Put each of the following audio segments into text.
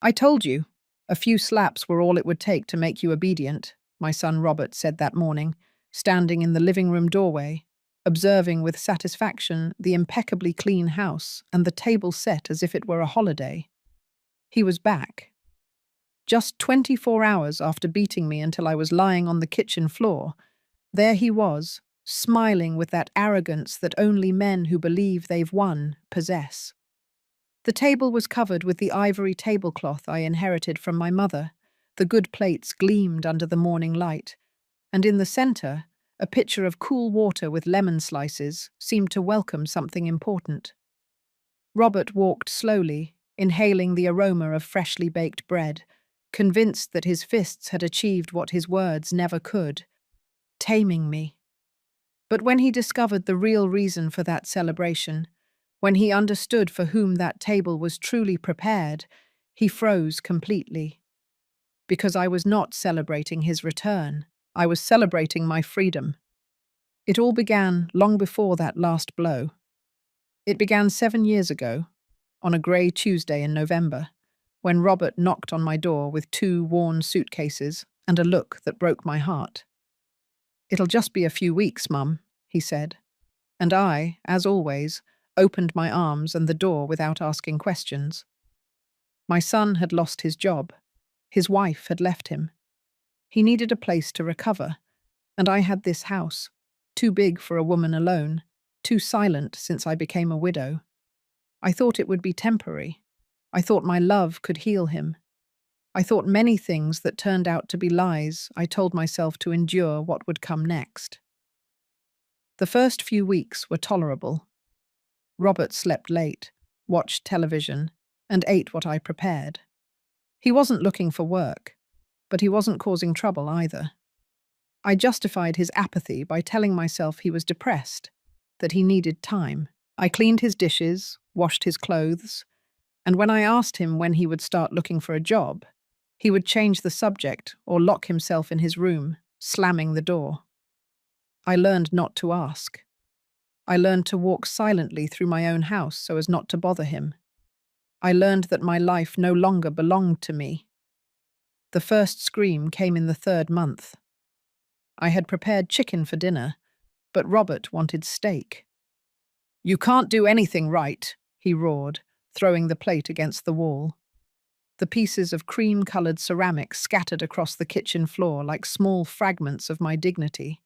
I told you. A few slaps were all it would take to make you obedient, my son Robert said that morning, standing in the living room doorway, observing with satisfaction the impeccably clean house and the table set as if it were a holiday. He was back. Just 24 hours after beating me until I was lying on the kitchen floor, there he was, smiling with that arrogance that only men who believe they've won possess. The table was covered with the ivory tablecloth I inherited from my mother. The good plates gleamed under the morning light, and in the center, a pitcher of cool water with lemon slices seemed to welcome something important. Robert walked slowly, inhaling the aroma of freshly baked bread, convinced that his fists had achieved what his words never could, taming me. But when he discovered the real reason for that celebration, when he understood for whom that table was truly prepared, he froze completely. Because I was not celebrating his return, I was celebrating my freedom. It all began long before that last blow. It began 7 years ago, on a grey Tuesday in November, when Robert knocked on my door with 2 worn suitcases and a look that broke my heart. "It'll just be a few weeks, Mum," he said, and I, as always, opened my arms and the door without asking questions. My son had lost his job. His wife had left him. He needed a place to recover, and I had this house, too big for a woman alone, too silent since I became a widow. I thought it would be temporary. I thought my love could heal him. I thought many things that turned out to be lies. I told myself to endure what would come next. The first few weeks were tolerable. Robert slept late, watched television, and ate what I prepared. He wasn't looking for work, but he wasn't causing trouble either. I justified his apathy by telling myself he was depressed, that he needed time. I cleaned his dishes, washed his clothes, and when I asked him when he would start looking for a job, he would change the subject or lock himself in his room, slamming the door. I learned not to ask. I learned to walk silently through my own house so as not to bother him. I learned that my life no longer belonged to me. The first scream came in the 3rd month. I had prepared chicken for dinner, but Robert wanted steak. "You can't do anything right," he roared, throwing the plate against the wall. The pieces of cream-colored ceramic scattered across the kitchen floor like small fragments of my dignity.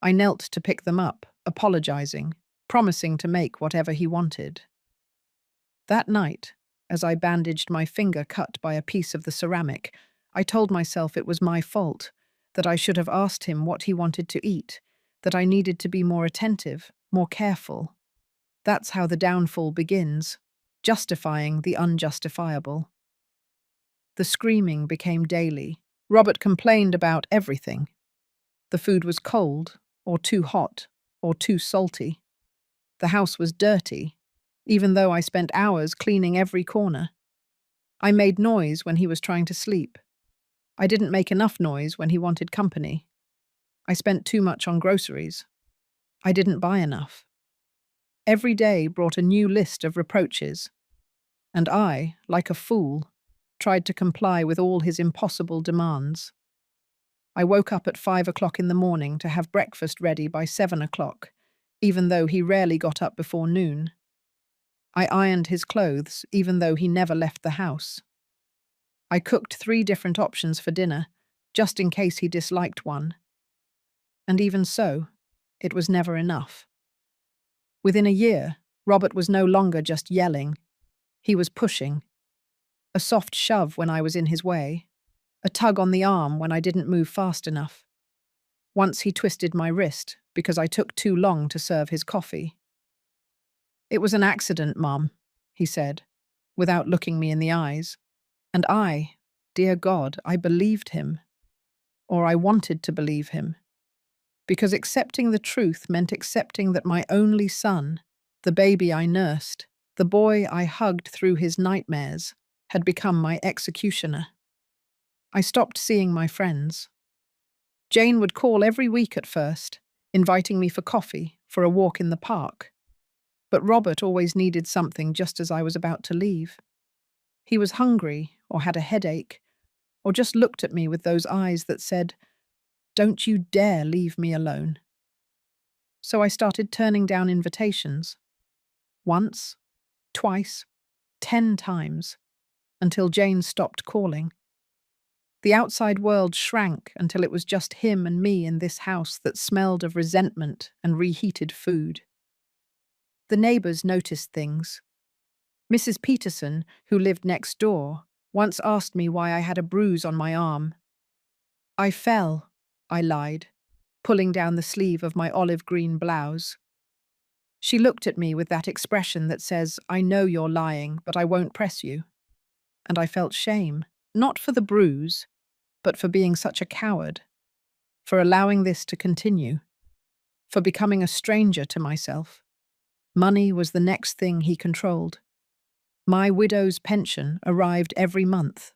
I knelt to pick them up, apologizing, promising to make whatever he wanted. That night, as I bandaged my finger cut by a piece of the ceramic, I told myself it was my fault, that I should have asked him what he wanted to eat, that I needed to be more attentive, more careful. That's how the downfall begins, justifying the unjustifiable. The screaming became daily. Robert complained about everything. The food was cold, or too hot, or too salty. The house was dirty, even though I spent hours cleaning every corner. I made noise when he was trying to sleep. I didn't make enough noise when he wanted company. I spent too much on groceries. I didn't buy enough. Every day brought a new list of reproaches, and I, like a fool, tried to comply with all his impossible demands. I woke up at 5 o'clock in the morning to have breakfast ready by 7 o'clock, even though he rarely got up before noon. I ironed his clothes, even though he never left the house. I cooked 3 different options for dinner, just in case he disliked one. And even so, it was never enough. Within a year, Robert was no longer just yelling. He was pushing. A soft shove when I was in his way, a tug on the arm when I didn't move fast enough. Once he twisted my wrist because I took too long to serve his coffee. "It was an accident, Mom," he said, without looking me in the eyes. And I, dear God, I believed him. Or I wanted to believe him. Because accepting the truth meant accepting that my only son, the baby I nursed, the boy I hugged through his nightmares, had become my executioner. I stopped seeing my friends. Jane would call every week at first, inviting me for coffee, for a walk in the park. But Robert always needed something just as I was about to leave. He was hungry, or had a headache, or just looked at me with those eyes that said, "Don't you dare leave me alone." So I started turning down invitations. Once, twice, 10 times, until Jane stopped calling. The outside world shrank until it was just him and me in this house that smelled of resentment and reheated food. The neighbors noticed things. Mrs. Peterson, who lived next door, once asked me why I had a bruise on my arm. "I fell," I lied, pulling down the sleeve of my olive green blouse. She looked at me with that expression that says, "I know you're lying, but I won't press you." And I felt shame, not for the bruise, but for being such a coward, for allowing this to continue, for becoming a stranger to myself. Money was the next thing he controlled. My widow's pension arrived every month,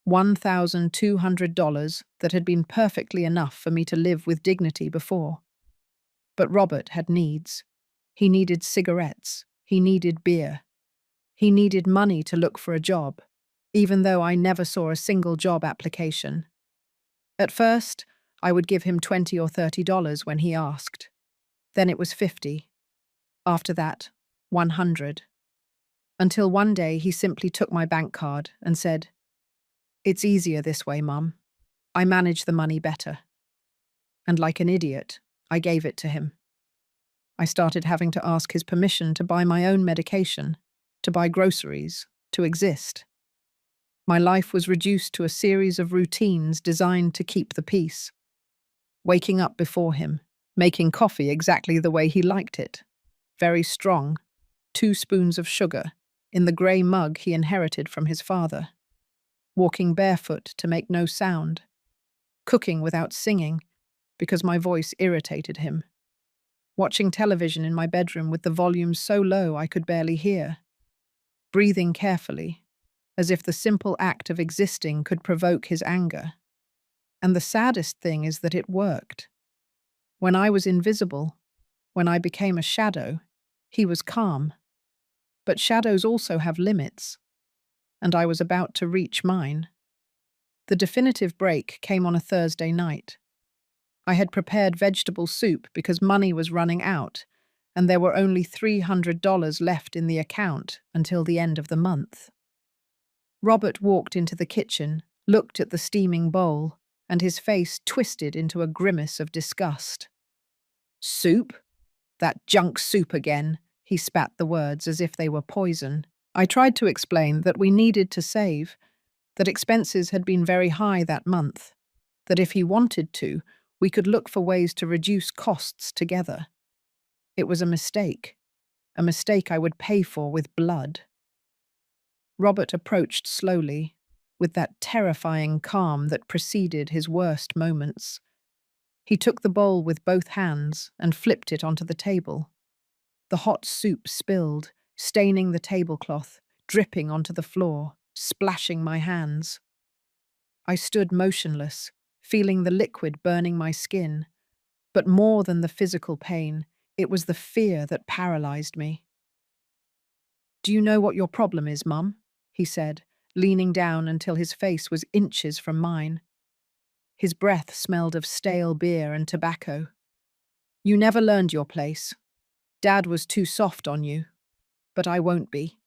$1,200 that had been perfectly enough for me to live with dignity before. But Robert had needs. He needed cigarettes. He needed beer. He needed money to look for a job, even though I never saw a single job application. At first, I would give him $20 or $30 when he asked. Then it was 50. After that, 100. Until one day he simply took my bank card and said, "It's easier this way, Mum. I manage the money better." And like an idiot, I gave it to him. I started having to ask his permission to buy my own medication, to buy groceries, to exist. My life was reduced to a series of routines designed to keep the peace. Waking up before him, making coffee exactly the way he liked it. Very strong, 2 spoons of sugar, in the grey mug he inherited from his father. Walking barefoot to make no sound. Cooking without singing, because my voice irritated him. Watching television in my bedroom with the volume so low I could barely hear. Breathing carefully, as if the simple act of existing could provoke his anger. And the saddest thing is that it worked. When I was invisible, when I became a shadow, he was calm. But shadows also have limits, and I was about to reach mine. The definitive break came on a Thursday night. I had prepared vegetable soup because money was running out, and there were only $300 left in the account until the end of the month. Robert walked into the kitchen, looked at the steaming bowl, and his face twisted into a grimace of disgust. "Soup? That junk soup again," he spat the words as if they were poison. I tried to explain that we needed to save, that expenses had been very high that month, that if he wanted to, we could look for ways to reduce costs together. It was a mistake I would pay for with blood. Robert approached slowly, with that terrifying calm that preceded his worst moments. He took the bowl with both hands and flipped it onto the table. The hot soup spilled, staining the tablecloth, dripping onto the floor, splashing my hands. I stood motionless, feeling the liquid burning my skin. But more than the physical pain, it was the fear that paralyzed me. "Do you know what your problem is, Mum?" he said, leaning down until his face was inches from mine. His breath smelled of stale beer and tobacco. "You never learned your place. Dad was too soft on you, but I won't be."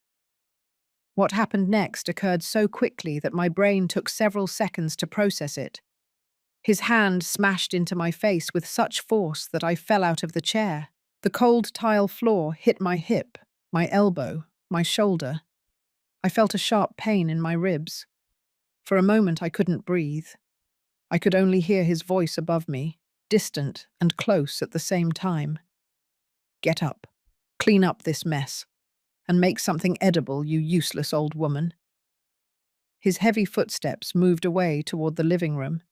What happened next occurred so quickly that my brain took several seconds to process it. His hand smashed into my face with such force that I fell out of the chair. The cold tile floor hit my hip, my elbow, my shoulder. I felt a sharp pain in my ribs. For a moment I couldn't breathe. I could only hear his voice above me, distant and close at the same time. "Get up, clean up this mess, and make something edible, you useless old woman." His heavy footsteps moved away toward the living room.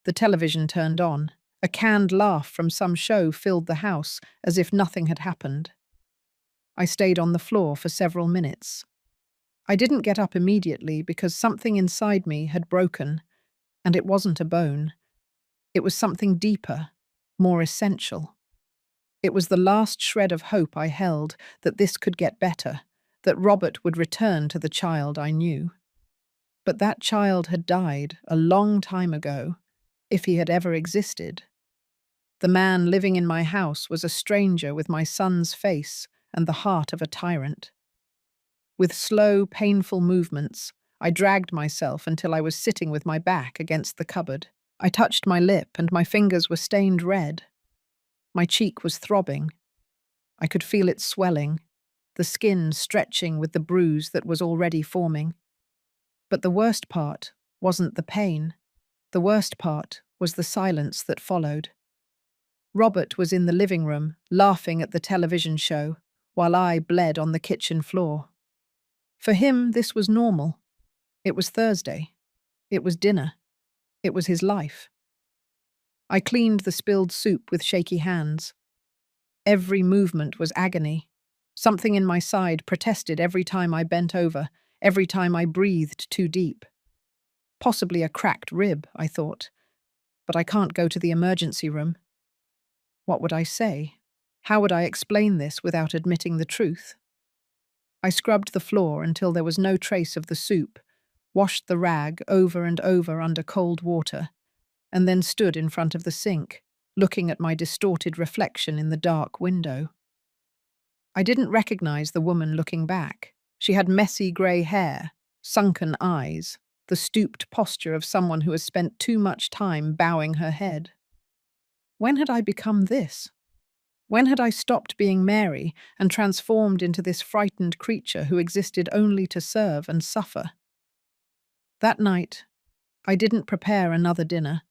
The television turned on. A canned laugh from some show filled the house, as if nothing had happened. I stayed on the floor for several minutes. I didn't get up immediately because something inside me had broken, and it wasn't a bone. It was something deeper, more essential. It was the last shred of hope I held that this could get better, that Robert would return to the child I knew. But that child had died a long time ago, if he had ever existed. The man living in my house was a stranger with my son's face and the heart of a tyrant. With slow, painful movements, I dragged myself until I was sitting with my back against the cupboard. I touched my lip and my fingers were stained red. My cheek was throbbing. I could feel it swelling, the skin stretching with the bruise that was already forming. But the worst part wasn't the pain. The worst part was the silence that followed. Robert was in the living room, laughing at the television show, while I bled on the kitchen floor. For him, this was normal. It was Thursday. It was dinner. It was his life. I cleaned the spilled soup with shaky hands. Every movement was agony. Something in my side protested every time I bent over, every time I breathed too deep. Possibly a cracked rib, I thought. But I can't go to the emergency room. What would I say? How would I explain this without admitting the truth? I scrubbed the floor until there was no trace of the soup, washed the rag over and over under cold water, and then stood in front of the sink, looking at my distorted reflection in the dark window. I didn't recognize the woman looking back. She had messy grey hair, sunken eyes, the stooped posture of someone who has spent too much time bowing her head. When had I become this? When had I stopped being Mary and transformed into this frightened creature who existed only to serve and suffer? That night, I didn't prepare another dinner.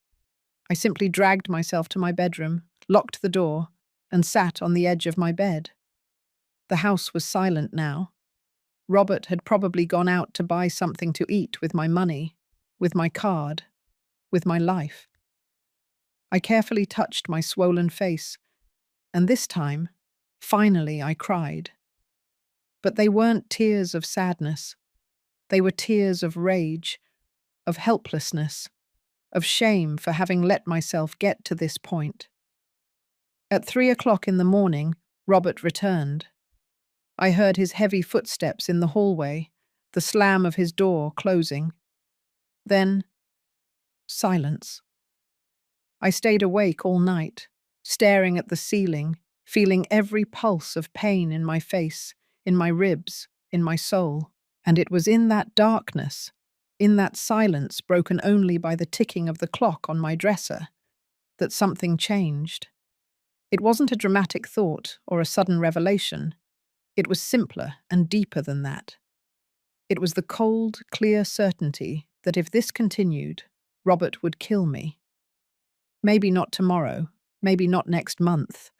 I simply dragged myself to my bedroom, locked the door, and sat on the edge of my bed. The house was silent now. Robert had probably gone out to buy something to eat with my money, with my card, with my life. I carefully touched my swollen face, and this time, finally, I cried. But they weren't tears of sadness. They were tears of rage, of helplessness, of shame for having let myself get to this point. At 3 o'clock in the morning, Robert returned. I heard his heavy footsteps in the hallway, the slam of his door closing. Then, silence. I stayed awake all night, staring at the ceiling, feeling every pulse of pain in my face, in my ribs, in my soul. And it was in that darkness, in that silence broken only by the ticking of the clock on my dresser, that something changed. It wasn't a dramatic thought or a sudden revelation. It was simpler and deeper than that. It was the cold, clear certainty that if this continued, Robert would kill me. Maybe not tomorrow, maybe not next month,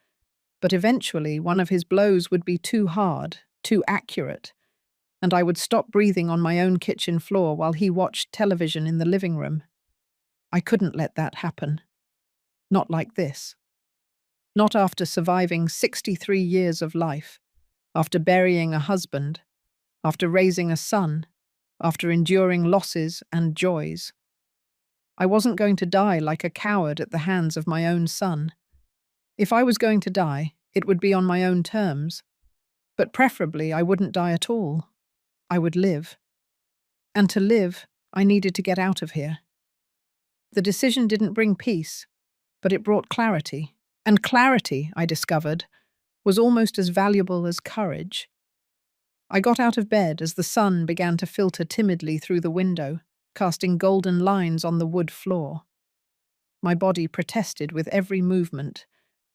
but eventually one of his blows would be too hard, too accurate, and I would stop breathing on my own kitchen floor while he watched television in the living room. I couldn't let that happen. Not like this. Not after surviving 63 years of life, after burying a husband, after raising a son, after enduring losses and joys. I wasn't going to die like a coward at the hands of my own son. If I was going to die, it would be on my own terms. But preferably, I wouldn't die at all. I would live. And to live, I needed to get out of here. The decision didn't bring peace, but it brought clarity. And clarity, I discovered, was almost as valuable as courage. I got out of bed as the sun began to filter timidly through the window, casting golden lines on the wood floor. My body protested with every movement,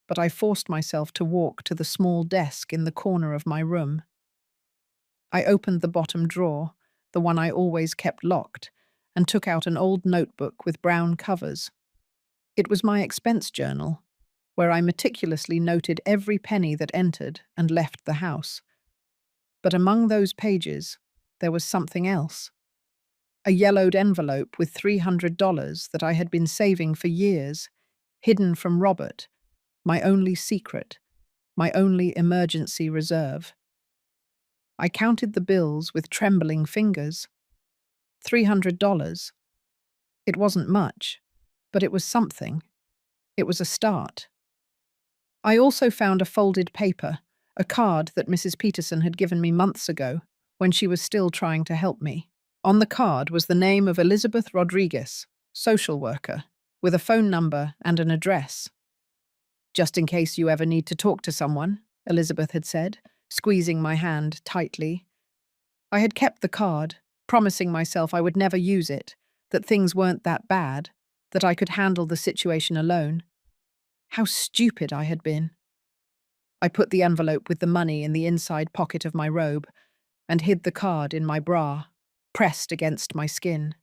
but I forced myself to walk to the small desk in the corner of my room. I opened the bottom drawer, the one I always kept locked, and took out an old notebook with brown covers. It was my expense journal, where I meticulously noted every penny that entered and left the house. But among those pages, there was something else. A yellowed envelope with $300 that I had been saving for years, hidden from Robert, my only secret, my only emergency reserve. I counted the bills with trembling fingers. $300. It wasn't much, but it was something. It was a start. I also found a folded paper, a card that Mrs. Peterson had given me months ago when she was still trying to help me. On the card was the name of Elizabeth Rodriguez, social worker, with a phone number and an address. "Just in case you ever need to talk to someone," Elizabeth had said, squeezing my hand tightly. I had kept the card, promising myself I would never use it, that things weren't that bad, that I could handle the situation alone. How stupid I had been. I put the envelope with the money in the inside pocket of my robe and hid the card in my bra, pressed against my skin.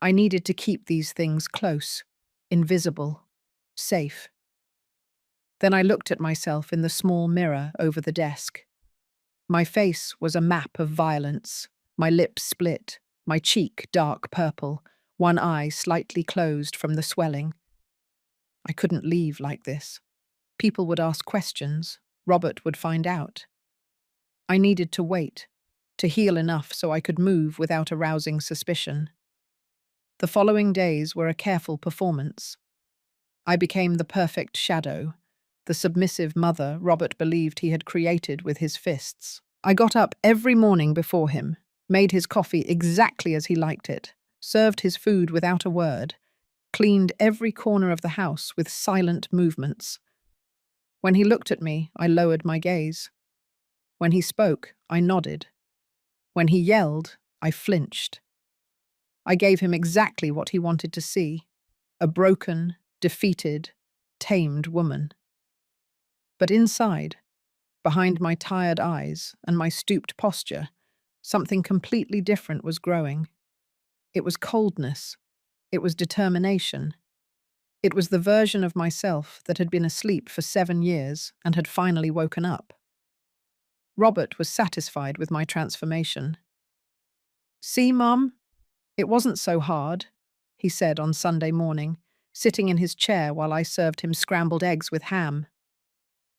I needed to keep these things close, invisible, safe. Then I looked at myself in the small mirror over the desk. My face was a map of violence, my lips split, my cheek dark purple, one eye slightly closed from the swelling. I couldn't leave like this. People would ask questions. Robert would find out. I needed to wait, to heal enough so I could move without arousing suspicion. The following days were a careful performance. I became the perfect shadow, the submissive mother Robert believed he had created with his fists. I got up every morning before him, made his coffee exactly as he liked it, served his food without a word, cleaned every corner of the house with silent movements. When he looked at me, I lowered my gaze. When he spoke, I nodded. When he yelled, I flinched. I gave him exactly what he wanted to see: a broken, defeated, tamed woman. But inside, behind my tired eyes and my stooped posture, something completely different was growing. It was coldness. It was determination. It was the version of myself that had been asleep for 7 years and had finally woken up. Robert was satisfied with my transformation. "See, Mum? It wasn't so hard," he said on Sunday morning, sitting in his chair while I served him scrambled eggs with ham.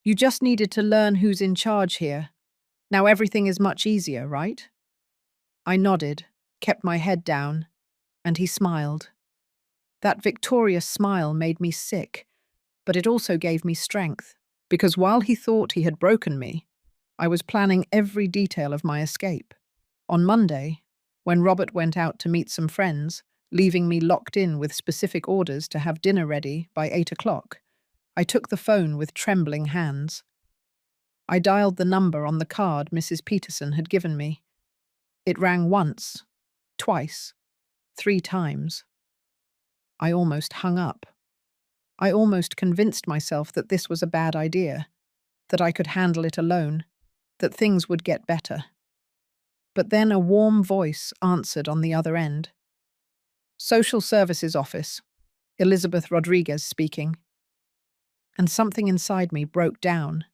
"You just needed to learn who's in charge here. Now everything is much easier, right?" I nodded, kept my head down, and he smiled. That victorious smile made me sick, but it also gave me strength, because while he thought he had broken me, I was planning every detail of my escape. On Monday, when Robert went out to meet some friends, leaving me locked in with specific orders to have dinner ready by 8 o'clock, I took the phone with trembling hands. I dialed the number on the card Mrs. Peterson had given me. It rang once, twice, 3 times. I almost hung up. I almost convinced myself that this was a bad idea, that I could handle it alone, that things would get better. But then a warm voice answered on the other end. "Social Services Office, Elizabeth Rodriguez speaking." And something inside me broke down.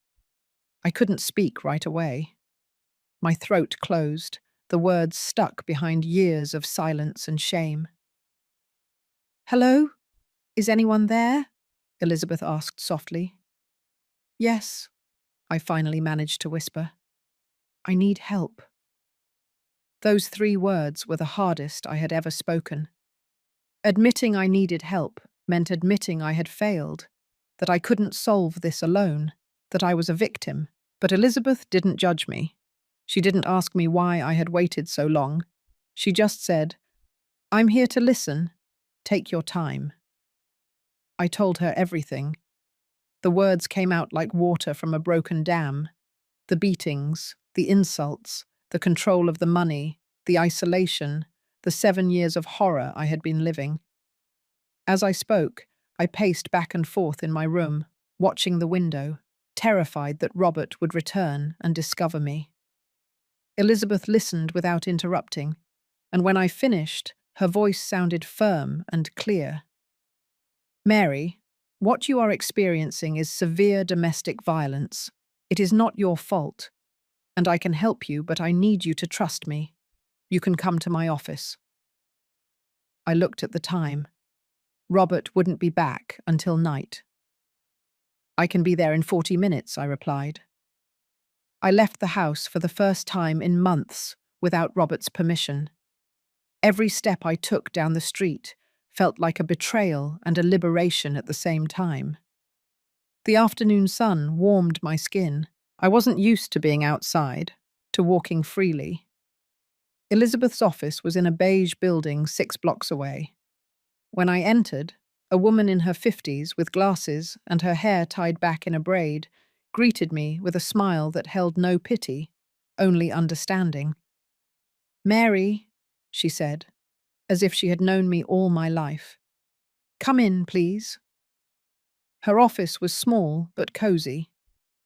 I couldn't speak right away. My throat closed, the words stuck behind years of silence and shame. "Hello? Is anyone there?" Elizabeth asked softly. "Yes," I finally managed to whisper. "I need help." Those 3 words were the hardest I had ever spoken. Admitting I needed help meant admitting I had failed, that I couldn't solve this alone, that I was a victim. But Elizabeth didn't judge me. She didn't ask me why I had waited so long. She just said, "I'm here to listen. Take your time." I told her everything. The words came out like water from a broken dam. The beatings, the insults, the control of the money, the isolation, the 7 years of horror I had been living. As I spoke, I paced back and forth in my room, watching the window, terrified that Robert would return and discover me. Elizabeth listened without interrupting, and when I finished, her voice sounded firm and clear. "Mary, what you are experiencing is severe domestic violence. It is not your fault, and I can help you, but I need you to trust me. You can come to my office." I looked at the time. Robert wouldn't be back until night. "I can be there in 40 minutes, I replied. I left the house for the first time in months without Robert's permission. Every step I took down the street felt like a betrayal and a liberation at the same time. The afternoon sun warmed my skin, I wasn't used to being outside, to walking freely. Elizabeth's office was in a beige building 6 blocks away. When I entered, a woman in her 50s with glasses and her hair tied back in a braid greeted me with a smile that held no pity, only understanding. "Mary," she said, as if she had known me all my life. "Come in, please." Her office was small but cozy.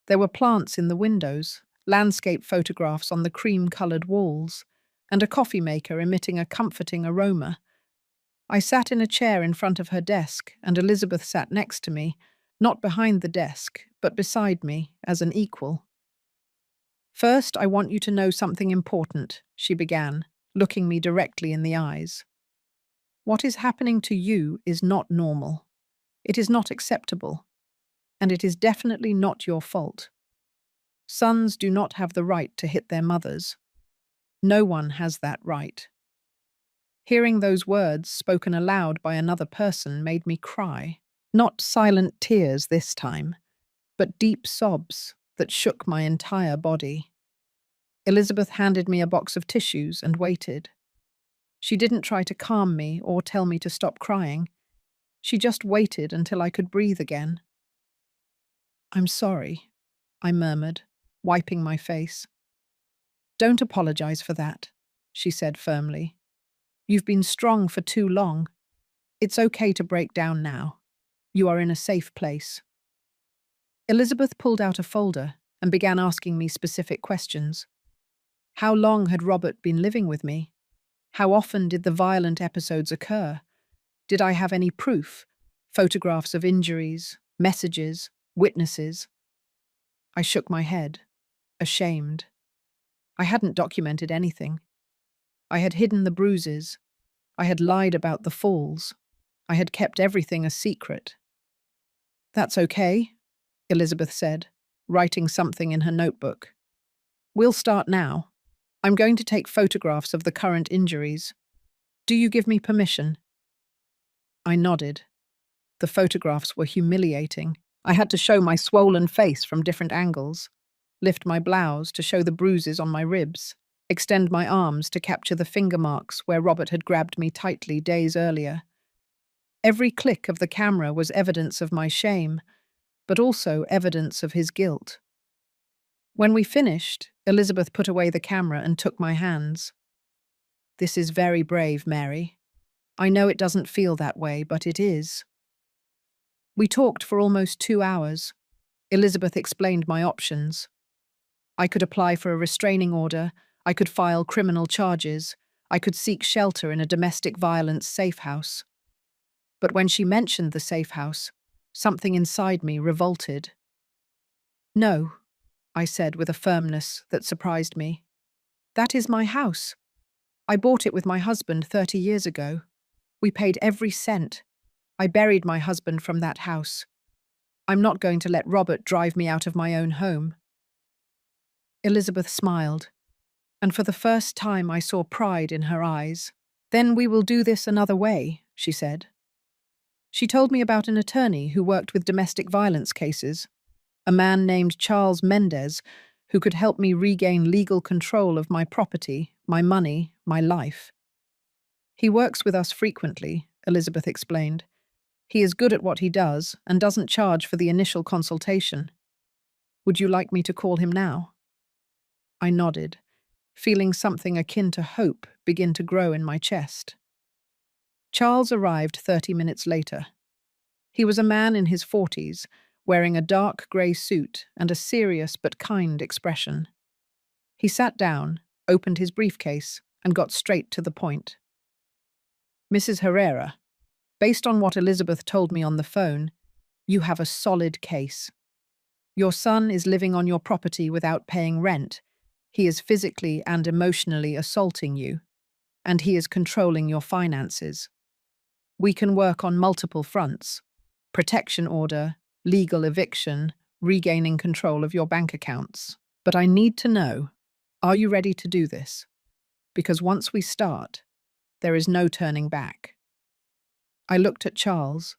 There were plants in the windows, landscape photographs on the cream-colored walls, and a coffee maker emitting a comforting aroma. I sat in a chair in front of her desk, and Elizabeth sat next to me, not behind the desk, but beside me, as an equal. "First, I want you to know something important," she began, looking me directly in the eyes. "What is happening to you is not normal. It is not acceptable. And it is definitely not your fault. Sons do not have the right to hit their mothers. No one has that right." Hearing those words spoken aloud by another person made me cry. Not silent tears this time, but deep sobs that shook my entire body. Elizabeth handed me a box of tissues and waited. She didn't try to calm me or tell me to stop crying. She just waited until I could breathe again. "I'm sorry," I murmured, wiping my face. "Don't apologize for that," she said firmly. "You've been strong for too long. It's okay to break down now. You are in a safe place." Elizabeth pulled out a folder and began asking me specific questions. How long had Robert been living with me? How often did the violent episodes occur? Did I have any proof? Photographs of injuries, messages, witnesses? I shook my head, ashamed. I hadn't documented anything. I had hidden the bruises. I had lied about the falls. I had kept everything a secret. "That's okay," Elizabeth said, writing something in her notebook. "We'll start now. I'm going to take photographs of the current injuries. Do you give me permission?" I nodded. The photographs were humiliating. I had to show my swollen face from different angles, lift my blouse to show the bruises on my ribs, extend my arms to capture the finger marks where Robert had grabbed me tightly days earlier. Every click of the camera was evidence of my shame, but also evidence of his guilt. When we finished, Elizabeth put away the camera and took my hands. "This is very brave, Mary. I know it doesn't feel that way, but it is." We talked for almost 2 hours. Elizabeth explained my options. I could apply for a restraining order, I could file criminal charges, I could seek shelter in a domestic violence safe house. But when she mentioned the safe house, something inside me revolted. "No," I said with a firmness that surprised me. "That is my house. I bought it with my husband 30 years ago. We paid every cent. I buried my husband from that house. I'm not going to let Robert drive me out of my own home." Elizabeth smiled, and for the first time I saw pride in her eyes. "Then we will do this another way," she said. She told me about an attorney who worked with domestic violence cases, a man named Charles Mendez, who could help me regain legal control of my property, my money, my life. "He works with us frequently," Elizabeth explained. "He is good at what he does and doesn't charge for the initial consultation. Would you like me to call him now?" I nodded, feeling something akin to hope begin to grow in my chest. Charles arrived 30 minutes later. He was a man in his 40s, wearing a dark grey suit and a serious but kind expression. He sat down, opened his briefcase, and got straight to the point. "Mrs. Herrera, based on what Elizabeth told me on the phone, you have a solid case. Your son is living on your property without paying rent. He is physically and emotionally assaulting you, and he is controlling your finances. We can work on multiple fronts: protection order, legal eviction, regaining control of your bank accounts. But I need to know, are you ready to do this? Because once we start, there is no turning back." I looked at Charles,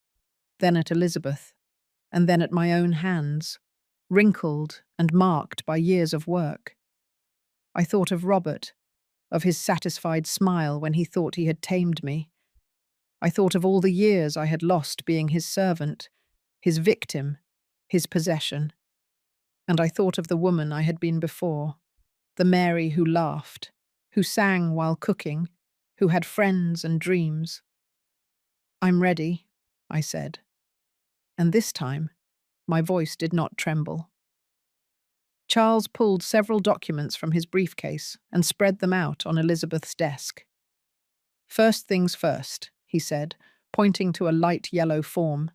then at Elizabeth, and then at my own hands. wrinkled and marked by years of work. I thought of Robert, of his satisfied smile when he thought he had tamed me. I thought of all the years I had lost being his servant, his victim, his possession. And I thought of the woman I had been before, the Mary who laughed, who sang while cooking, who had friends and dreams. "I'm ready," I said. And this time, my voice did not tremble. Charles pulled several documents from his briefcase and spread them out on Elizabeth's desk. "First things first," he said, pointing to a light yellow form.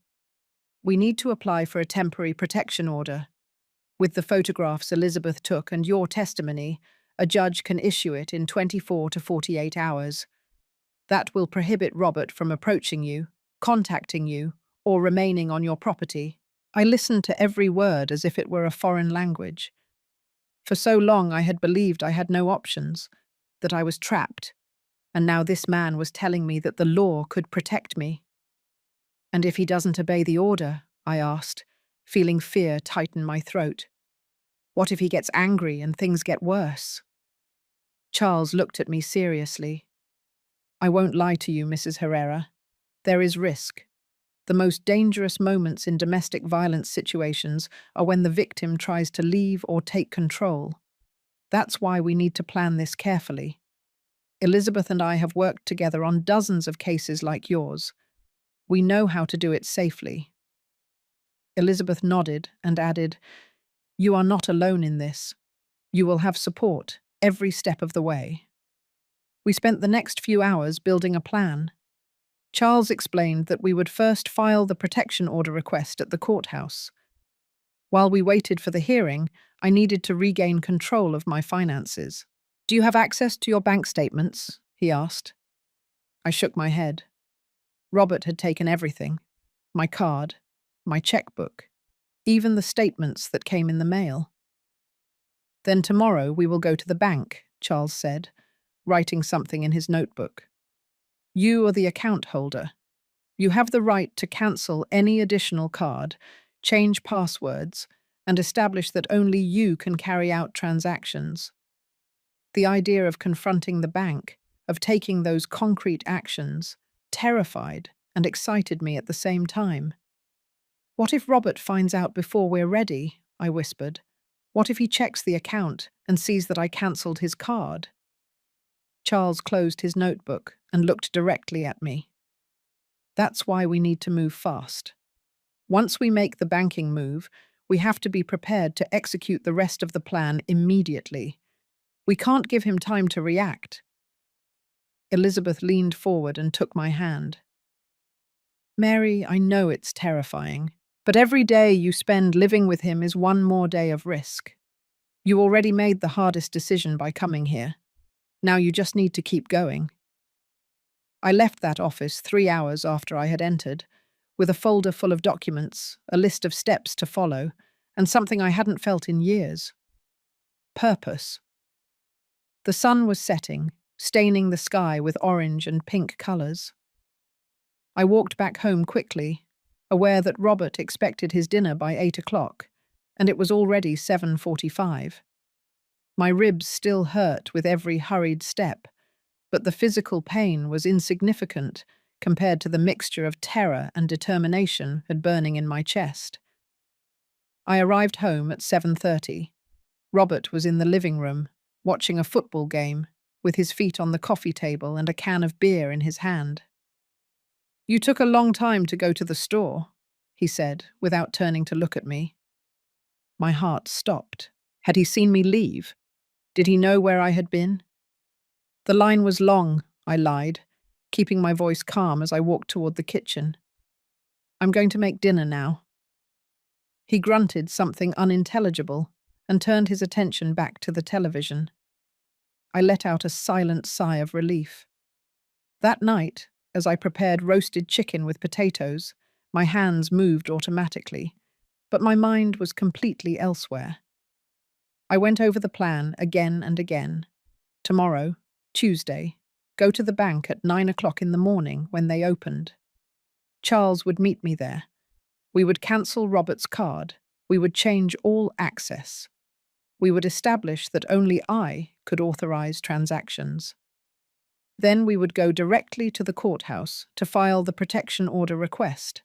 "We need to apply for a temporary protection order. With the photographs Elizabeth took and your testimony, a judge can issue it in 24 to 48 hours. That will prohibit Robert from approaching you, contacting you, or remaining on your property." I listened to every word as if it were a foreign language. For so long I had believed I had no options, that I was trapped, and now this man was telling me that the law could protect me. "And if he doesn't obey the order?" I asked, feeling fear tighten my throat. "What if he gets angry and things get worse?" Charles looked at me seriously. "I won't lie to you, Mrs. Herrera. There is risk. The most dangerous moments in domestic violence situations are when the victim tries to leave or take control. That's why we need to plan this carefully. Elizabeth and I have worked together on dozens of cases like yours. We know how to do it safely." Elizabeth nodded and added, "You are not alone in this. You will have support every step of the way." We spent the next few hours building a plan. Charles explained that we would first file the protection order request at the courthouse. While we waited for the hearing, I needed to regain control of my finances. "Do you have access to your bank statements?" he asked. I shook my head. Robert had taken everything: my card, my checkbook, even the statements that came in the mail. "Then tomorrow we will go to the bank," Charles said, writing something in his notebook. "You are the account holder. You have the right to cancel any additional card, change passwords, and establish that only you can carry out transactions." The idea of confronting the bank, of taking those concrete actions, terrified and excited me at the same time. "What if Robert finds out before we're ready?" I whispered. "What if he checks the account and sees that I cancelled his card?" Charles closed his notebook and looked directly at me. "That's why we need to move fast. Once we make the banking move, we have to be prepared to execute the rest of the plan immediately. We can't give him time to react." Elizabeth leaned forward and took my hand. "Mary, I know it's terrifying, but every day you spend living with him is one more day of risk. You already made the hardest decision by coming here. Now you just need to keep going." I left that office 3 hours after I had entered, with a folder full of documents, a list of steps to follow, and something I hadn't felt in years: purpose. The sun was setting, staining the sky with orange and pink colours. I walked back home quickly, aware that Robert expected his dinner by 8 o'clock, and it was already 7:45. My ribs still hurt with every hurried step, but the physical pain was insignificant compared to the mixture of terror and determination had burning in my chest. I arrived home at 7:30. Robert was in the living room, watching a football game, with his feet on the coffee table and a can of beer in his hand. "You took a long time to go to the store," he said, without turning to look at me. My heart stopped. Had he seen me leave? Did he know where I had been? "The line was long," I lied, keeping my voice calm as I walked toward the kitchen. "I'm going to make dinner now." He grunted something unintelligible and turned his attention back to the television. I let out a silent sigh of relief. That night, as I prepared roasted chicken with potatoes, my hands moved automatically, but my mind was completely elsewhere. I went over the plan again and again. Tomorrow, Tuesday, go to the bank at 9 o'clock in the morning when they opened. Charles would meet me there. We would cancel Robert's card, We would change all access. We would establish that only I could authorize transactions. Then we would go directly to the courthouse to file the protection order request.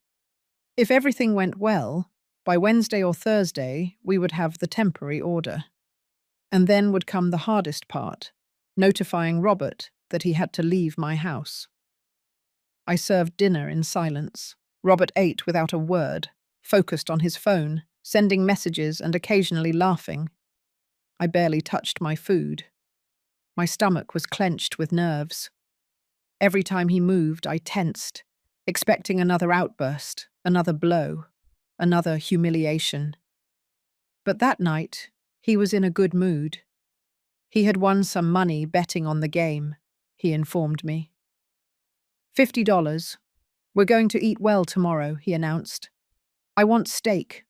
If everything went well, by Wednesday or Thursday, we would have the temporary order. And then would come the hardest part, notifying Robert that he had to leave my house. I served dinner in silence. Robert ate without a word, focused on his phone, sending messages and occasionally laughing. I barely touched my food. My stomach was clenched with nerves. Every time he moved, I tensed, expecting another outburst, another blow, another humiliation. But that night, he was in a good mood. He had won some money betting on the game, he informed me. $50. We're going to eat well tomorrow, he announced. I want steak,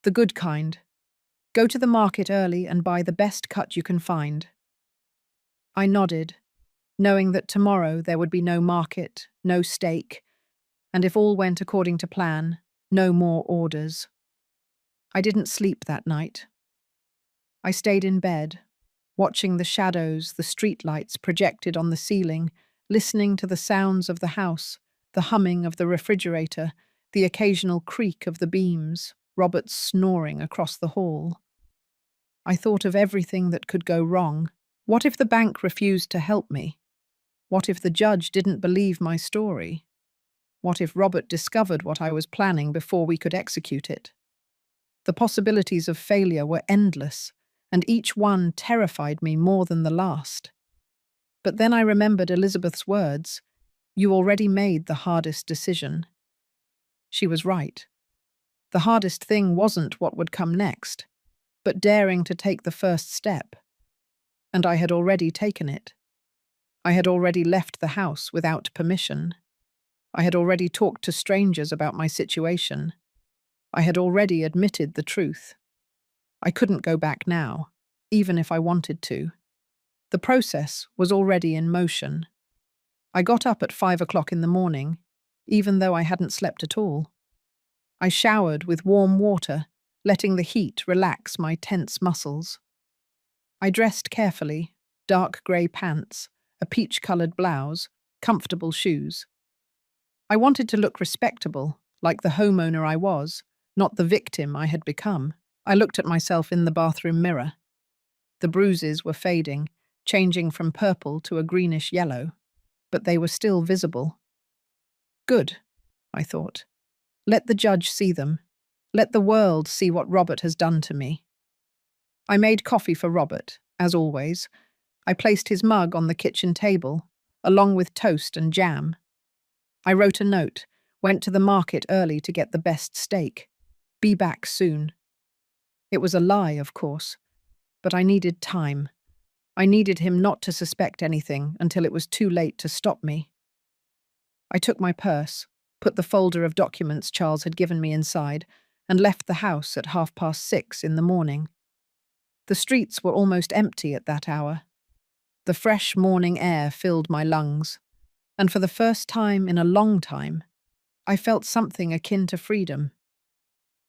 the good kind. Go to the market early and buy the best cut you can find. I nodded, knowing that tomorrow there would be no market, no steak, and if all went according to plan, no more orders. I didn't sleep that night. I stayed in bed, watching the shadows, the streetlights projected on the ceiling, listening to the sounds of the house, the humming of the refrigerator, the occasional creak of the beams, Robert's snoring across the hall. I thought of everything that could go wrong. What if the bank refused to help me? What if the judge didn't believe my story? What if Robert discovered what I was planning before we could execute it? The possibilities of failure were endless, and each one terrified me more than the last. But then I remembered Elizabeth's words, "You already made the hardest decision." She was right. The hardest thing wasn't what would come next, but daring to take the first step. And I had already taken it. I had already left the house without permission. I had already talked to strangers about my situation. I had already admitted the truth. I couldn't go back now, even if I wanted to. The process was already in motion. I got up at 5 o'clock in the morning, even though I hadn't slept at all. I showered with warm water, letting the heat relax my tense muscles. I dressed carefully, dark grey pants, a peach-coloured blouse, comfortable shoes. I wanted to look respectable, like the homeowner I was, not the victim I had become. I looked at myself in the bathroom mirror. The bruises were fading, changing from purple to a greenish yellow, but they were still visible. Good, I thought. Let the judge see them. Let the world see what Robert has done to me. I made coffee for Robert, as always. I placed his mug on the kitchen table, along with toast and jam. I wrote a note, went to the market early to get the best steak. Be back soon. It was a lie, of course, but I needed time. I needed him not to suspect anything until it was too late to stop me. I took my purse, put the folder of documents Charles had given me inside, and left the house at 6:30 in the morning. The streets were almost empty at that hour. The fresh morning air filled my lungs, and for the first time in a long time, I felt something akin to freedom.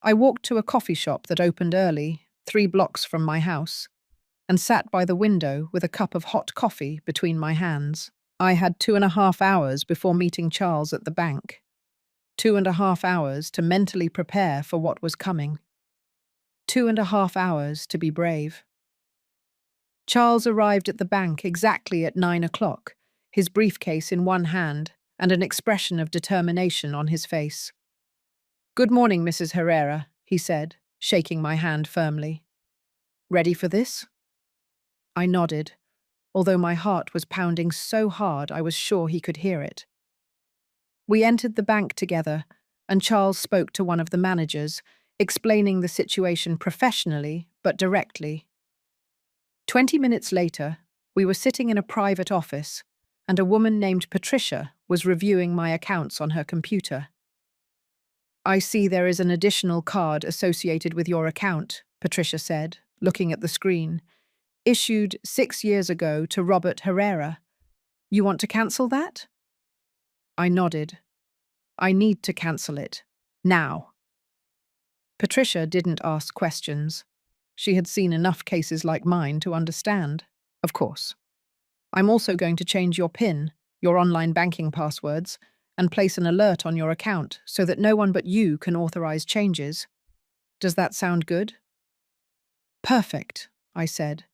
I walked to a coffee shop that opened early, 3 blocks from my house, and sat by the window with a cup of hot coffee between my hands. I had 2.5 hours before meeting Charles at the bank. 2.5 hours to mentally prepare for what was coming. 2.5 hours to be brave. Charles arrived at the bank exactly at 9 o'clock, his briefcase in one hand and an expression of determination on his face. "Good morning, Mrs. Herrera," he said, shaking my hand firmly. "Ready for this?" I nodded, although my heart was pounding so hard I was sure he could hear it. We entered the bank together, and Charles spoke to one of the managers, explaining the situation professionally but directly. 20 minutes later, we were sitting in a private office, and a woman named Patricia was reviewing my accounts on her computer. "I see there is an additional card associated with your account," Patricia said, looking at the screen. "Issued 6 years ago to Robert Herrera. You want to cancel that?" I nodded. "I need to cancel it. Now." Patricia didn't ask questions. She had seen enough cases like mine to understand. Of course. I'm also going to change your PIN, your online banking passwords, and place an alert on your account so that no one but you can authorize changes. Does that sound good? Perfect, I said,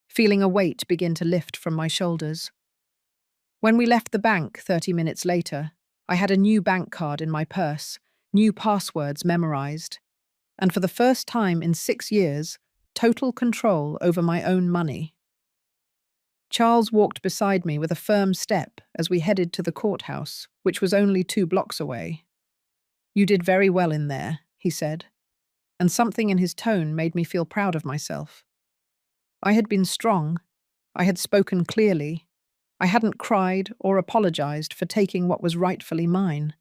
feeling a weight begin to lift from my shoulders. When we left the bank 30 minutes later, I had a new bank card in my purse, new passwords memorized, and for the first time in 6 years, total control over my own money. Charles walked beside me with a firm step as we headed to the courthouse, which was only 2 blocks away. "You did very well in there," he said, and something in his tone made me feel proud of myself. I had been strong. I had spoken clearly. I hadn't cried or apologized for taking what was rightfully mine.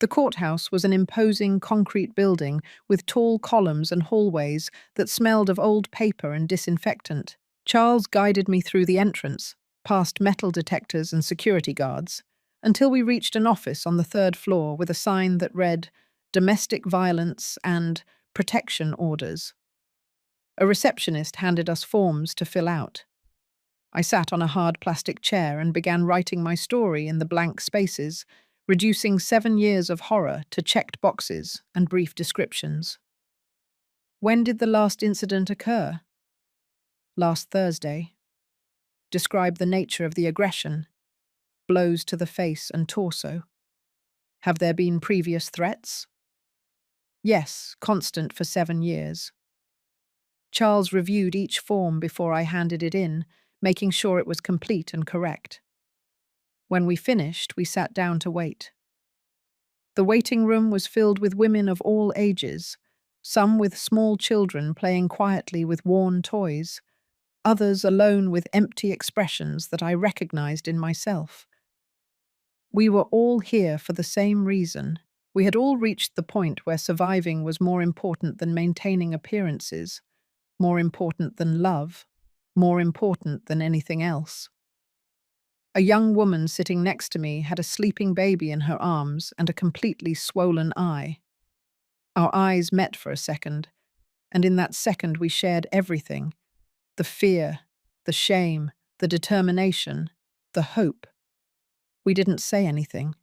The courthouse was an imposing concrete building with tall columns and hallways that smelled of old paper and disinfectant. Charles guided me through the entrance, past metal detectors and security guards, until we reached an office on the 3rd floor with a sign that read "Domestic Violence" and "Protection Orders." A receptionist handed us forms to fill out. I sat on a hard plastic chair and began writing my story in the blank spaces, reducing 7 years of horror to checked boxes and brief descriptions. When did the last incident occur? Last Thursday. Describe the nature of the aggression. Blows to the face and torso. Have there been previous threats? Yes, constant for 7 years. Charles reviewed each form before I handed it in, making sure it was complete and correct. When we finished, we sat down to wait. The waiting room was filled with women of all ages, some with small children playing quietly with worn toys, others alone with empty expressions that I recognized in myself. We were all here for the same reason. We had all reached the point where surviving was more important than maintaining appearances, more important than love, more important than anything else. A young woman sitting next to me had a sleeping baby in her arms and a completely swollen eye. Our eyes met for a second, and in that second we shared everything: the fear, the shame, the determination, the hope. We didn't say anything.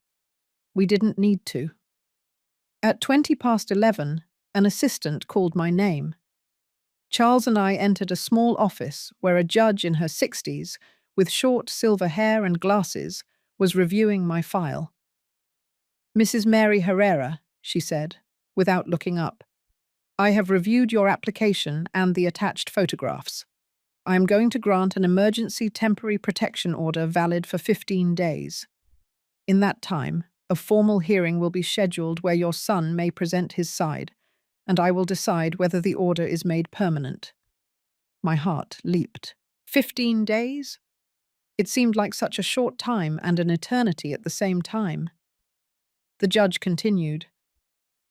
We didn't need to. At 11:20, an assistant called my name. Charles and I entered a small office where a judge in her 60s, with short silver hair and glasses, was reviewing my file. "Mrs. Mary Herrera," she said, without looking up, "I have reviewed your application and the attached photographs. I am going to grant an emergency temporary protection order valid for 15 days. In that time, a formal hearing will be scheduled where your son may present his side, and I will decide whether the order is made permanent." My heart leaped. 15 days? It seemed like such a short time and an eternity at the same time. The judge continued,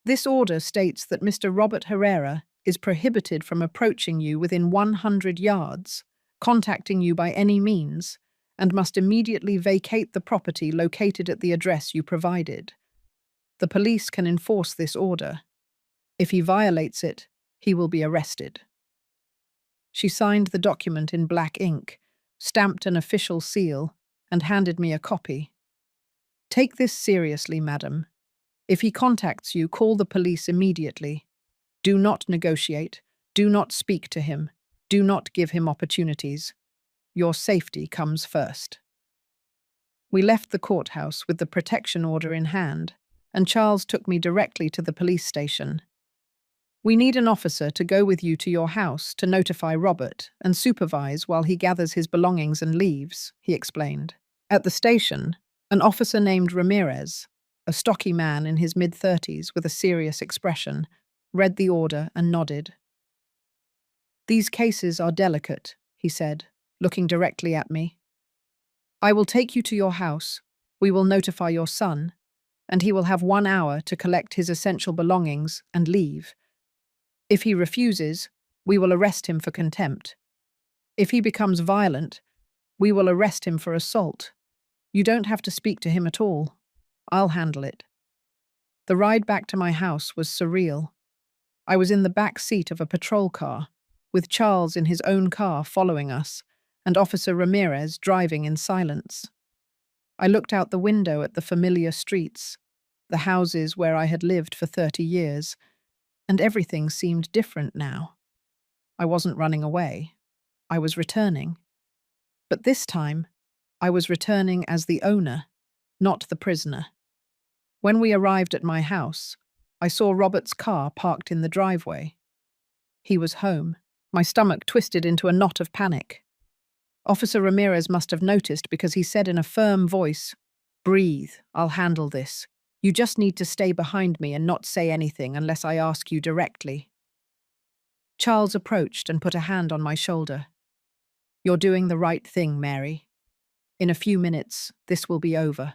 "This order states that Mr. Robert Herrera is prohibited from approaching you within 100 yards, contacting you by any means, and must immediately vacate the property located at the address you provided. The police can enforce this order. If he violates it, he will be arrested." She signed the document in black ink, stamped an official seal, and handed me a copy. "Take this seriously, madam. If he contacts you, call the police immediately. Do not negotiate. Do not speak to him. Do not give him opportunities. Your safety comes first." We left the courthouse with the protection order in hand, and Charles took me directly to the police station. "We need an officer to go with you to your house to notify Robert and supervise while he gathers his belongings and leaves," he explained. At the station, an officer named Ramirez, a stocky man in his mid-30s with a serious expression, read the order and nodded. "These cases are delicate," he said, looking directly at me. "I will take you to your house, we will notify your son, and he will have 1 hour to collect his essential belongings and leave. If he refuses, we will arrest him for contempt. If he becomes violent, we will arrest him for assault. You don't have to speak to him at all. I'll handle it." The ride back to my house was surreal. I was in the back seat of a patrol car, with Charles in his own car following us, and Officer Ramirez driving in silence. I looked out the window at the familiar streets, the houses where I had lived for 30 years, and everything seemed different now. I wasn't running away. I was returning. But this time, I was returning as the owner, not the prisoner. When we arrived at my house, I saw Robert's car parked in the driveway. He was home. My stomach twisted into a knot of panic. Officer Ramirez must have noticed because he said in a firm voice, "Breathe, I'll handle this. You just need to stay behind me and not say anything unless I ask you directly." Charles approached and put a hand on my shoulder. "You're doing the right thing, Mary. In a few minutes, this will be over."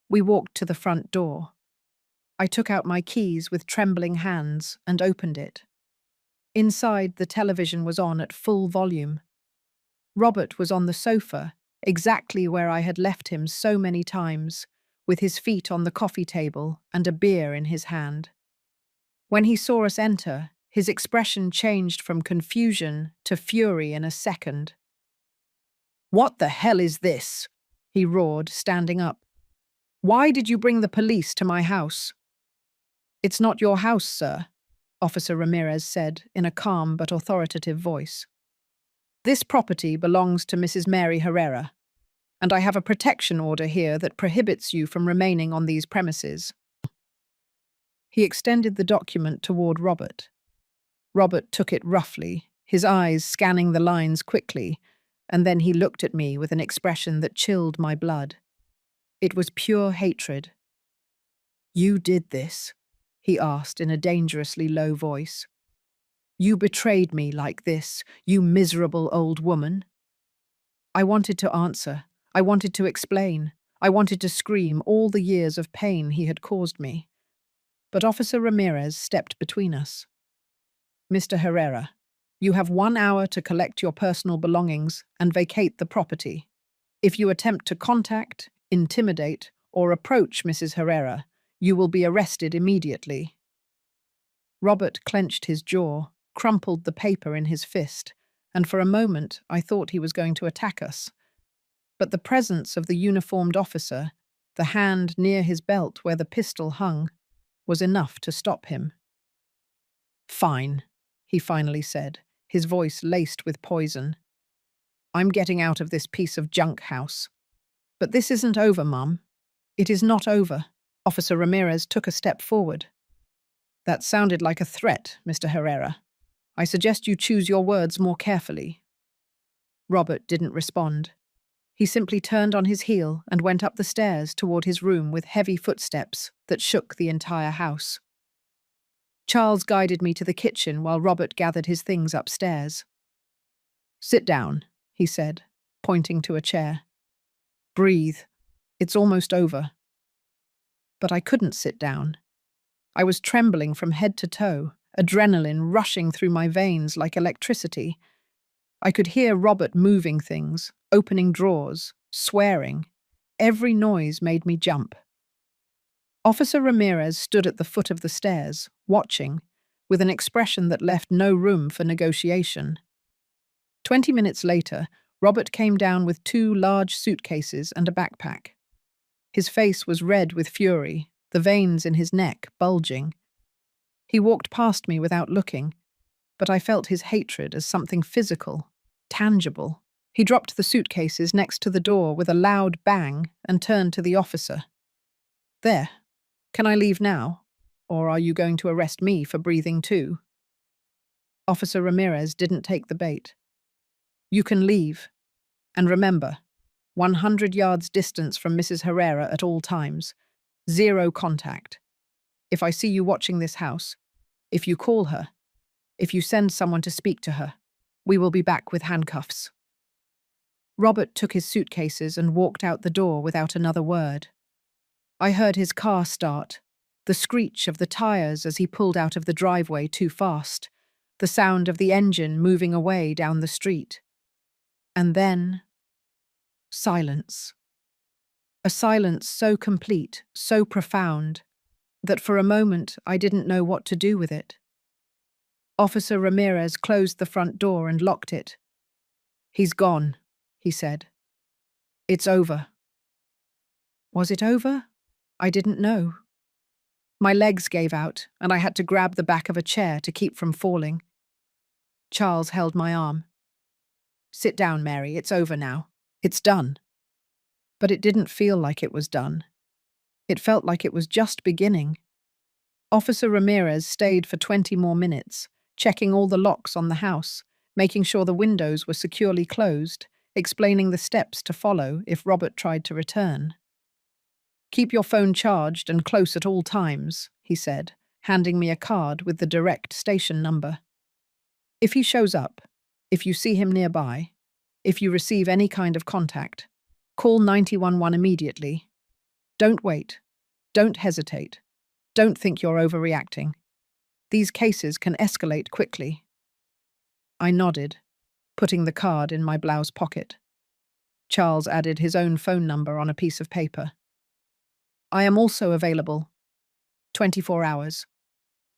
We walked to the front door. I took out my keys with trembling hands and opened it. Inside, the television was on at full volume. Robert was on the sofa, exactly where I had left him so many times, with his feet on the coffee table and a beer in his hand. When he saw us enter, his expression changed from confusion to fury in a second. "What the hell is this?" he roared, standing up. "Why did you bring the police to my house?" "It's not your house, sir," Officer Ramirez said in a calm but authoritative voice. "This property belongs to Mrs. Mary Herrera, and I have a protection order here that prohibits you from remaining on these premises." He extended the document toward Robert. Robert took it roughly, his eyes scanning the lines quickly, and then he looked at me with an expression that chilled my blood. It was pure hatred. "You did this?" he asked in a dangerously low voice. "You betrayed me like this, you miserable old woman?" I wanted to answer. I wanted to explain. I wanted to scream all the years of pain he had caused me. But Officer Ramirez stepped between us. "Mr. Herrera, you have 1 hour to collect your personal belongings and vacate the property. If you attempt to contact, intimidate, or approach Mrs. Herrera, you will be arrested immediately." Robert clenched his jaw, crumpled the paper in his fist, and for a moment I thought he was going to attack us. But the presence of the uniformed officer, the hand near his belt where the pistol hung, was enough to stop him. "Fine," he finally said, his voice laced with poison. "I'm getting out of this piece of junk house. But this isn't over, Mum. It is not over." Officer Ramirez took a step forward. "That sounded like a threat, Mr. Herrera. I suggest you choose your words more carefully." Robert didn't respond. He simply turned on his heel and went up the stairs toward his room with heavy footsteps that shook the entire house. Charles guided me to the kitchen while Robert gathered his things upstairs. "Sit down," he said, pointing to a chair. "Breathe. It's almost over." But I couldn't sit down. I was trembling from head to toe, adrenaline rushing through my veins like electricity. I could hear Robert moving things, opening drawers, swearing. Every noise made me jump. Officer Ramirez stood at the foot of the stairs, watching, with an expression that left no room for negotiation. 20 minutes later, Robert came down with 2 large suitcases and a backpack. His face was red with fury, the veins in his neck bulging. He walked past me without looking, but I felt his hatred as something physical, tangible. He dropped the suitcases next to the door with a loud bang and turned to the officer. "There. Can I leave now? Or are you going to arrest me for breathing too?" Officer Ramirez didn't take the bait. "You can leave. And remember, 100 yards distance from Mrs. Herrera at all times. 0 contact. If I see you watching this house, if you call her, if you send someone to speak to her, we will be back with handcuffs." Robert took his suitcases and walked out the door without another word. I heard his car start, the screech of the tires as he pulled out of the driveway too fast, the sound of the engine moving away down the street. And then, silence. A silence so complete, so profound, that for a moment I didn't know what to do with it. Officer Ramirez closed the front door and locked it. "He's gone," he said. "It's over." Was it over? I didn't know. My legs gave out, and I had to grab the back of a chair to keep from falling. Charles held my arm. "Sit down, Mary. It's over now. It's done." But it didn't feel like it was done. It felt like it was just beginning. Officer Ramirez stayed for 20 more minutes, checking all the locks on the house, making sure the windows were securely closed, explaining the steps to follow if Robert tried to return. "Keep your phone charged and close at all times," he said, handing me a card with the direct station number. "If he shows up, if you see him nearby, if you receive any kind of contact, call 911 immediately. Don't wait. Don't hesitate. Don't think you're overreacting. These cases can escalate quickly." I nodded, putting the card in my blouse pocket. Charles added his own phone number on a piece of paper. "I am also available. 24 hours.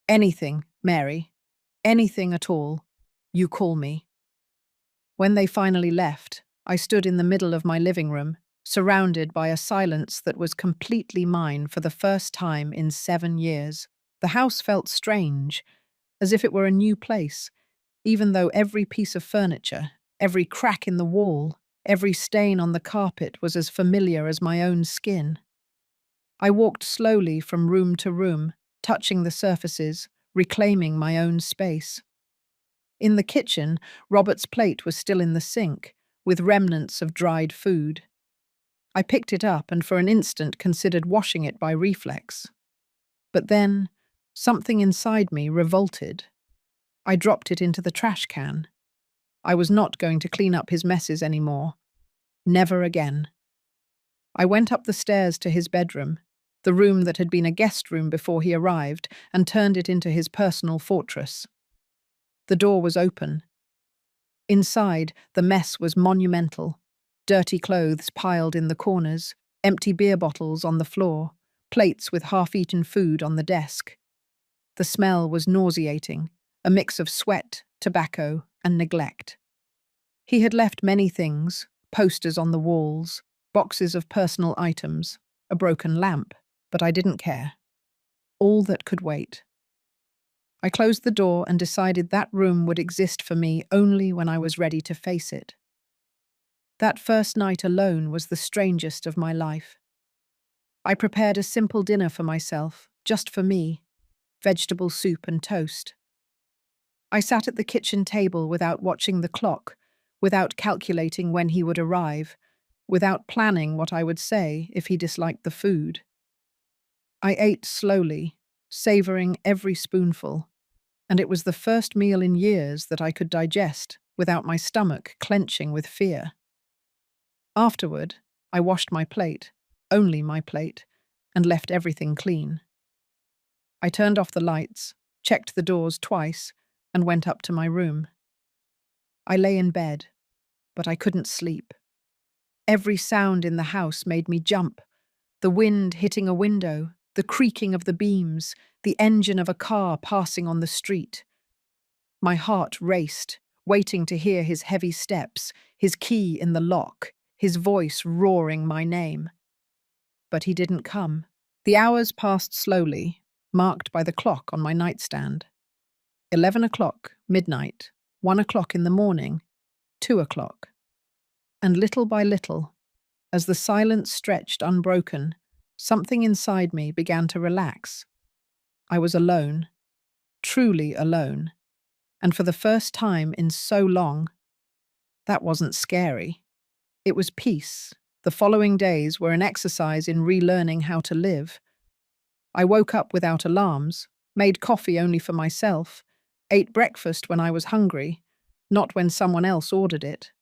Anything, Mary. Anything at all. You call me." When they finally left, I stood in the middle of my living room, surrounded by a silence that was completely mine for the first time in 7 years. The house felt strange, as if it were a new place, even though every piece of furniture, every crack in the wall, every stain on the carpet was as familiar as my own skin. I walked slowly from room to room, touching the surfaces, reclaiming my own space. In the kitchen, Robert's plate was still in the sink, with remnants of dried food. I picked it up and for an instant considered washing it by reflex. But then, something inside me revolted. I dropped it into the trash can. I was not going to clean up his messes anymore. Never again. I went up the stairs to his bedroom, the room that had been a guest room before he arrived, and turned it into his personal fortress. The door was open. Inside, the mess was monumental. Dirty clothes piled in the corners, empty beer bottles on the floor, plates with half-eaten food on the desk. The smell was nauseating, a mix of sweat, tobacco, and neglect. He had left many things, posters on the walls, boxes of personal items, a broken lamp, but I didn't care. All that could wait. I closed the door and decided that room would exist for me only when I was ready to face it. That first night alone was the strangest of my life. I prepared a simple dinner for myself, just for me, vegetable soup and toast. I sat at the kitchen table without watching the clock, without calculating when he would arrive, without planning what I would say if he disliked the food. I ate slowly, savoring every spoonful, and it was the first meal in years that I could digest without my stomach clenching with fear. Afterward, I washed my plate, only my plate, and left everything clean. I turned off the lights, checked the doors twice, and went up to my room. I lay in bed, but I couldn't sleep. Every sound in the house made me jump. The wind hitting a window, the creaking of the beams, the engine of a car passing on the street. My heart raced, waiting to hear his heavy steps, his key in the lock, his voice roaring my name. But he didn't come. The hours passed slowly, marked by the clock on my nightstand. 11 o'clock, midnight, 1 o'clock in the morning, 2 o'clock. And little by little, as the silence stretched unbroken, something inside me began to relax. I was alone, truly alone, and for the first time in so long, that wasn't scary. It was peace. The following days were an exercise in relearning how to live. I woke up without alarms, made coffee only for myself, ate breakfast when I was hungry, not when someone else ordered it.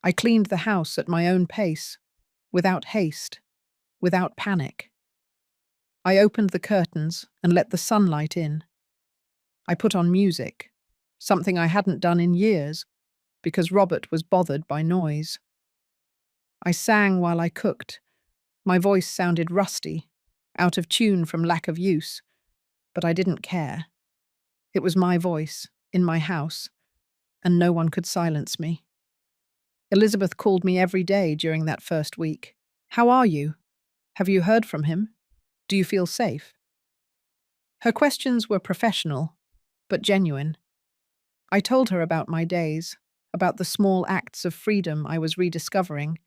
I cleaned the house at my own pace, without haste, without panic. I opened the curtains and let the sunlight in. I put on music, something I hadn't done in years, because Robert was bothered by noise. I sang while I cooked. My voice sounded rusty, out of tune from lack of use, but I didn't care. It was my voice, in my house, and no one could silence me. Elizabeth called me every day during that first week. "How are you? Have you heard from him? Do you feel safe?" Her questions were professional, but genuine. I told her about my days, about the small acts of freedom I was rediscovering,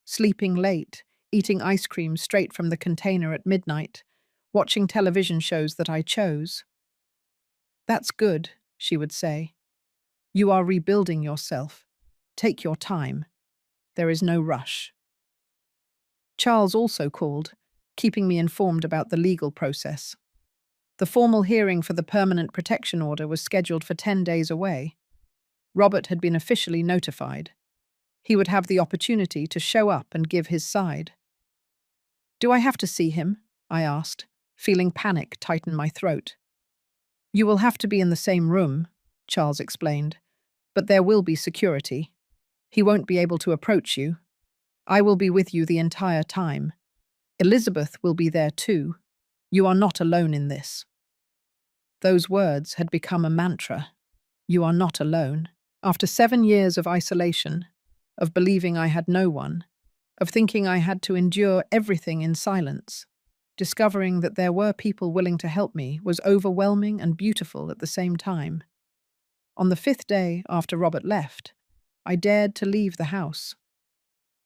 sleeping late, eating ice cream straight from the container at midnight, watching television shows that I chose. "That's good," she would say. "You are rebuilding yourself. Take your time. There is no rush." Charles also called, keeping me informed about the legal process. The formal hearing for the permanent protection order was scheduled for 10 days away. Robert had been officially notified. He would have the opportunity to show up and give his side. "Do I have to see him?" I asked, feeling panic tighten my throat. "You will have to be in the same room," Charles explained, "but there will be security. He won't be able to approach you. I will be with you the entire time. Elizabeth will be there too. You are not alone in this." Those words had become a mantra. You are not alone. After 7 years of isolation, of believing I had no one, of thinking I had to endure everything in silence, discovering that there were people willing to help me was overwhelming and beautiful at the same time. On the 5th day after Robert left, I dared to leave the house.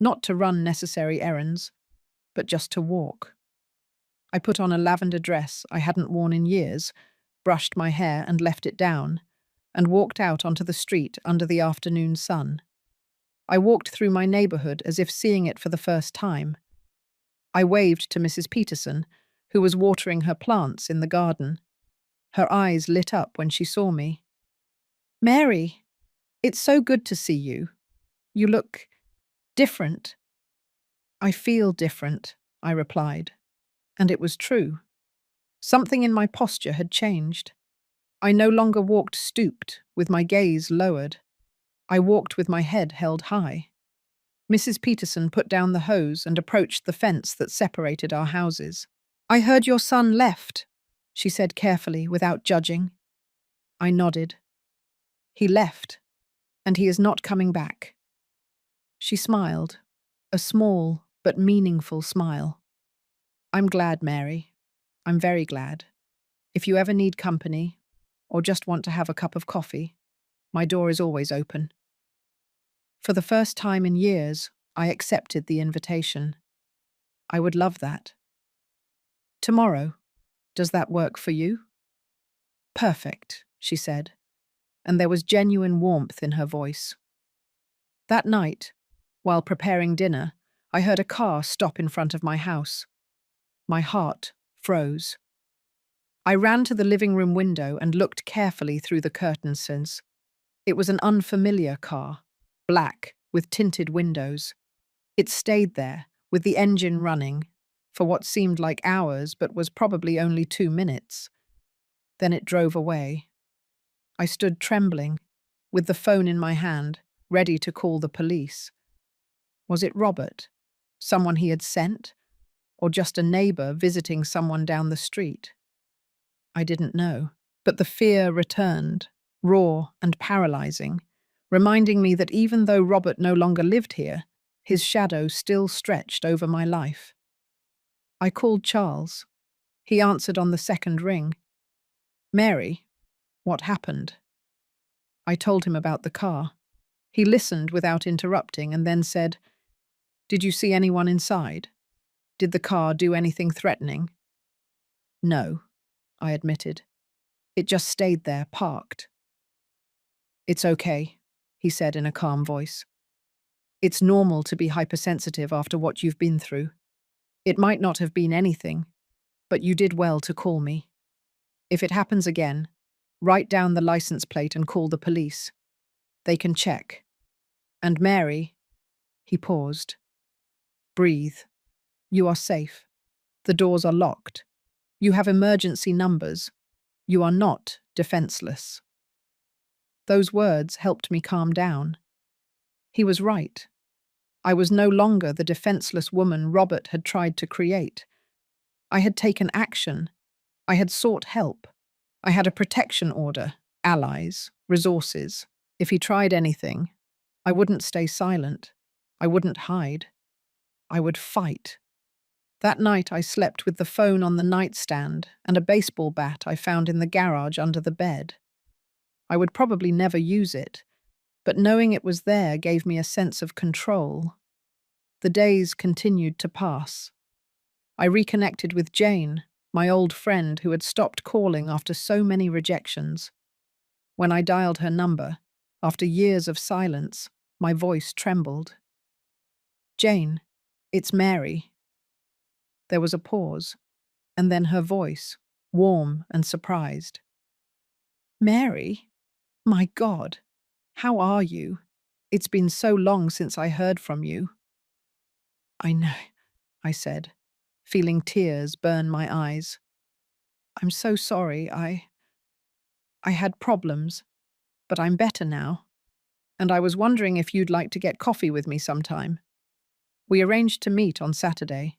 Not to run necessary errands, but just to walk. I put on a lavender dress I hadn't worn in years, brushed my hair and left it down, and walked out onto the street under the afternoon sun. I walked through my neighborhood as if seeing it for the first time. I waved to Mrs. Peterson, who was watering her plants in the garden. Her eyes lit up when she saw me. "Mary, it's so good to see you. You look different." "I feel different," I replied. And it was true. Something in my posture had changed. I no longer walked stooped, with my gaze lowered. I walked with my head held high. Mrs. Peterson put down the hose and approached the fence that separated our houses. "I heard your son left," she said carefully, without judging. I nodded. "He left, and he is not coming back." She smiled, a small but meaningful smile. "I'm glad, Mary. I'm very glad. If you ever need company, or just want to have a cup of coffee, my door is always open." For the first time in years, I accepted the invitation. I would love that. "Tomorrow, does that work for you?" "Perfect," she said, and there was genuine warmth in her voice. That night, while preparing dinner, I heard a car stop in front of my house. My heart froze. I ran to the living room window and looked carefully through the curtains. It was an unfamiliar car, black, with tinted windows. It stayed there, with the engine running, for what seemed like hours but was probably only 2 minutes. Then it drove away. I stood trembling, with the phone in my hand, ready to call the police. Was it Robert? Someone he had sent? Or just a neighbor visiting someone down the street? I didn't know, but the fear returned, raw and paralyzing, reminding me that even though Robert no longer lived here, his shadow still stretched over my life. I called Charles. He answered on the second ring. "Mary, what happened?" I told him about the car. He listened without interrupting and then said, "Did you see anyone inside? Did the car do anything threatening?" "No," I admitted. "It just stayed there, parked." "It's okay," he said in a calm voice. "It's normal to be hypersensitive after what you've been through. It might not have been anything, but you did well to call me. If it happens again, write down the license plate and call the police. They can check. And Mary," he paused, "breathe. You are safe. The doors are locked. You have emergency numbers. You are not defenseless." Those words helped me calm down. He was right. I was no longer the defenseless woman Robert had tried to create. I had taken action. I had sought help. I had a protection order, allies, resources. If he tried anything, I wouldn't stay silent. I wouldn't hide. I would fight. That night I slept with the phone on the nightstand and a baseball bat I found in the garage under the bed. I would probably never use it, but knowing it was there gave me a sense of control. The days continued to pass. I reconnected with Jane, my old friend who had stopped calling after so many rejections. When I dialed her number, after years of silence, my voice trembled. "Jane, it's Mary." There was a pause, and then her voice, warm and surprised. "Mary? My God, how are you? It's been so long since I heard from you." "I know," I said, feeling tears burn my eyes. "I'm so sorry. I had problems, but I'm better now. And I was wondering if you'd like to get coffee with me sometime." We arranged to meet on Saturday.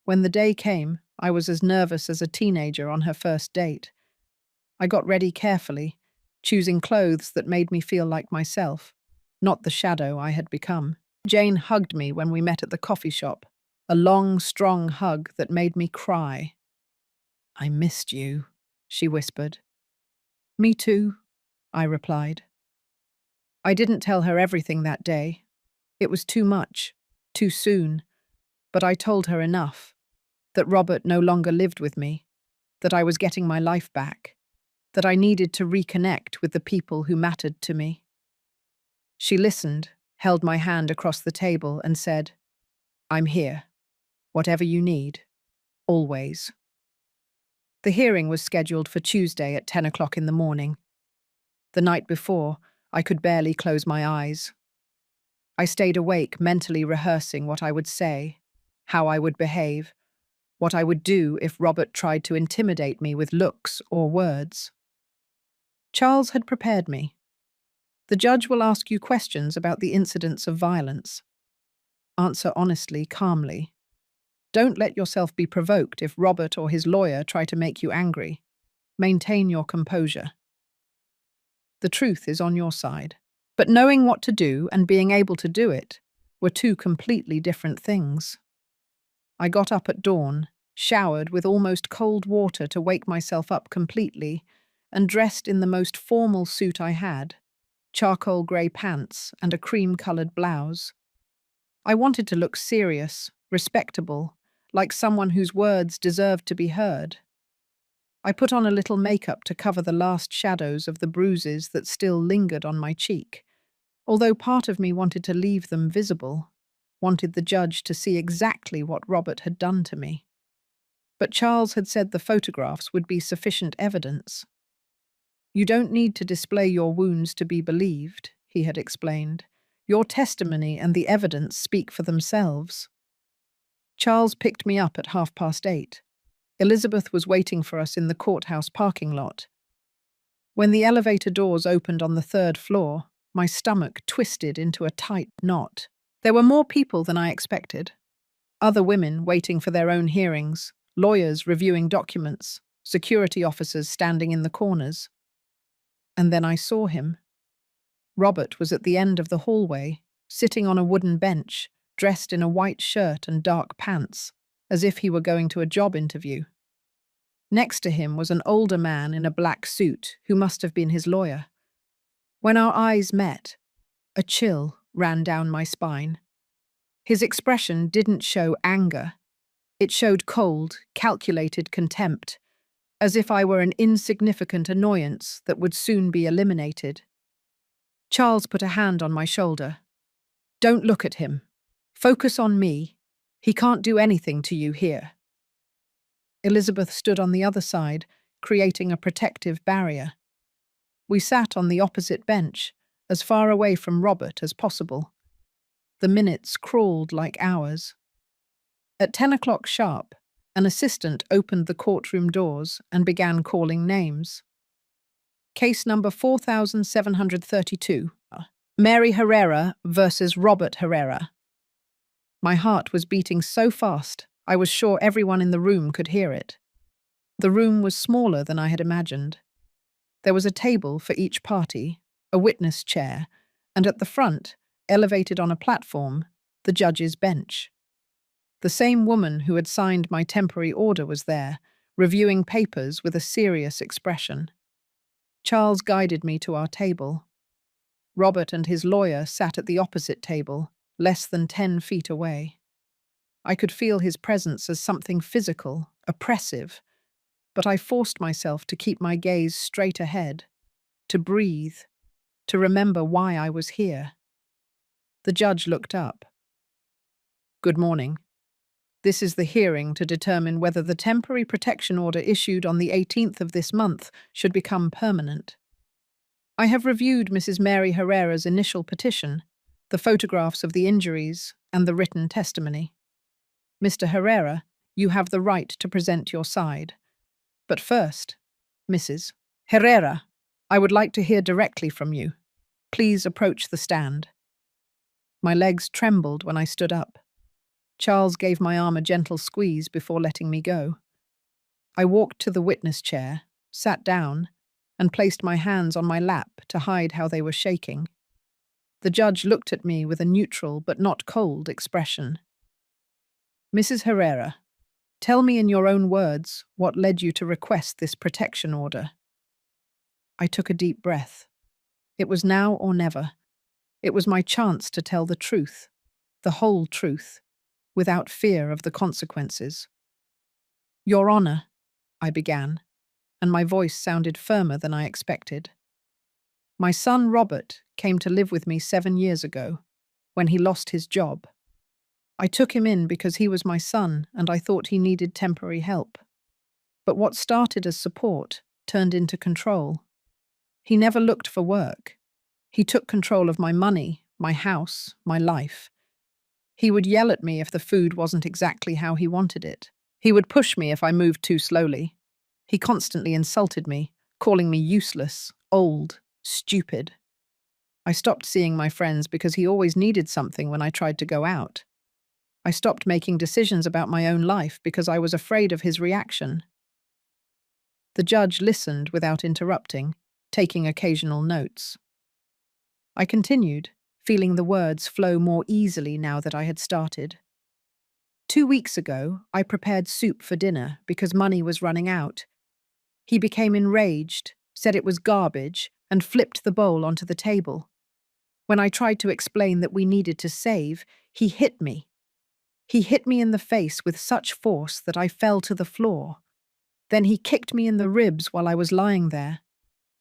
When the day came, I was as nervous as a teenager on her first date. I got ready carefully, choosing clothes that made me feel like myself, not the shadow I had become. Jane hugged me when we met at the coffee shop, a long, strong hug that made me cry. "I missed you," she whispered. "Me too," I replied. I didn't tell her everything that day. It was too much, too soon, but I told her enough, that Robert no longer lived with me, that I was getting my life back, that I needed to reconnect with the people who mattered to me. She listened, held my hand across the table and said, "I'm here. Whatever you need. Always." The hearing was scheduled for Tuesday at 10 o'clock in the morning. The night before, I could barely close my eyes. I stayed awake, mentally rehearsing what I would say, how I would behave, what I would do if Robert tried to intimidate me with looks or words. Charles had prepared me. "The judge will ask you questions about the incidents of violence. Answer honestly, calmly. Don't let yourself be provoked if Robert or his lawyer try to make you angry. Maintain your composure. The truth is on your side." But knowing what to do and being able to do it were two completely different things. I got up at dawn, showered with almost cold water to wake myself up completely, and dressed in the most formal suit I had, charcoal grey pants and a cream-coloured blouse. I wanted to look serious, respectable, like someone whose words deserved to be heard. I put on a little makeup to cover the last shadows of the bruises that still lingered on my cheek, although part of me wanted to leave them visible, wanted the judge to see exactly what Robert had done to me. But Charles had said the photographs would be sufficient evidence. "You don't need to display your wounds to be believed," he had explained. "Your testimony and the evidence speak for themselves." Charles picked me up at 8:30. Elizabeth was waiting for us in the courthouse parking lot. When the elevator doors opened on the 3rd floor, my stomach twisted into a tight knot. There were more people than I expected. Other women waiting for their own hearings, lawyers reviewing documents, security officers standing in the corners. And then I saw him. Robert was at the end of the hallway, sitting on a wooden bench, dressed in a white shirt and dark pants, as if he were going to a job interview. Next to him was an older man in a black suit who must have been his lawyer. When our eyes met, a chill ran down my spine. His expression didn't show anger. It showed cold, calculated contempt, as if I were an insignificant annoyance that would soon be eliminated. Charles put a hand on my shoulder. "Don't look at him. Focus on me. He can't do anything to you here." Elizabeth stood on the other side, creating a protective barrier. We sat on the opposite bench, as far away from Robert as possible. The minutes crawled like hours. At 10 o'clock sharp, an assistant opened the courtroom doors and began calling names. Case number 4732. Mary Herrera versus Robert Herrera. My heart was beating so fast I was sure everyone in the room could hear it. The room was smaller than I had imagined. There was a table for each party, a witness chair, and at the front, elevated on a platform, the judge's bench. The same woman who had signed my temporary order was there, reviewing papers with a serious expression. Charles guided me to our table. Robert and his lawyer sat at the opposite table, less than 10 feet away. I could feel his presence as something physical, oppressive, but I forced myself to keep my gaze straight ahead, to breathe, to remember why I was here. The judge looked up. "Good morning. This is the hearing to determine whether the temporary protection order issued on the 18th of this month should become permanent. I have reviewed Mrs. Mary Herrera's initial petition, the photographs of the injuries, and the written testimony. Mr. Herrera, you have the right to present your side. But first, Mrs. Herrera, I would like to hear directly from you. Please approach the stand." My legs trembled when I stood up. Charles gave my arm a gentle squeeze before letting me go. I walked to the witness chair, sat down, and placed my hands on my lap to hide how they were shaking. The judge looked at me with a neutral but not cold expression. "Mrs. Herrera, tell me in your own words what led you to request this protection order." I took a deep breath. It was now or never. It was my chance to tell the truth, the whole truth, without fear of the consequences. "Your Honor," I began, and my voice sounded firmer than I expected. "My son Robert came to live with me 7 years ago, when he lost his job. I took him in because he was my son and I thought he needed temporary help. But what started as support turned into control. He never looked for work. He took control of my money, my house, my life. He would yell at me if the food wasn't exactly how he wanted it. He would push me if I moved too slowly. He constantly insulted me, calling me useless, old, stupid. I stopped seeing my friends because he always needed something when I tried to go out. I stopped making decisions about my own life because I was afraid of his reaction." The judge listened without interrupting, taking occasional notes. I continued, feeling the words flow more easily now that I had started. "2 weeks ago, I prepared soup for dinner because money was running out. He became enraged, said it was garbage, and flipped the bowl onto the table. When I tried to explain that we needed to save, he hit me. He hit me in the face with such force that I fell to the floor. Then he kicked me in the ribs while I was lying there.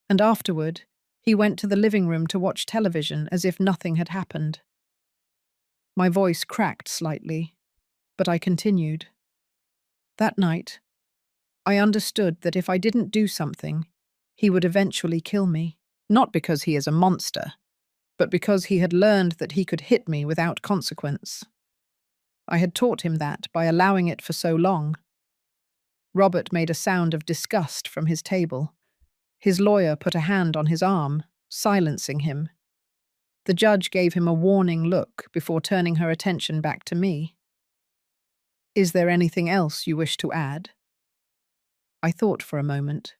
And afterward, he went to the living room to watch television as if nothing had happened." My voice cracked slightly, but I continued. "That night, I understood that if I didn't do something, he would eventually kill me. Not because he is a monster, but because he had learned that he could hit me without consequence. I had taught him that by allowing it for so long." Robert made a sound of disgust from his table. His lawyer put a hand on his arm, silencing him. The judge gave him a warning look before turning her attention back to me. "Is there anything else you wish to add?" I thought for a moment.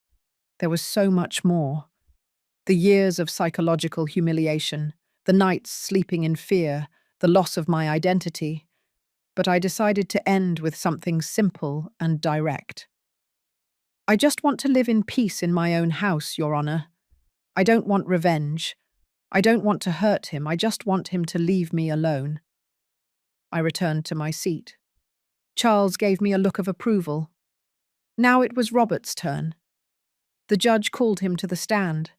There was so much more. The years of psychological humiliation, the nights sleeping in fear, the loss of my identity. But I decided to end with something simple and direct. "I just want to live in peace in my own house, Your Honor. I don't want revenge. I don't want to hurt him. I just want him to leave me alone." I returned to my seat. Charles gave me a look of approval. Now it was Robert's turn. The judge called him to the stand.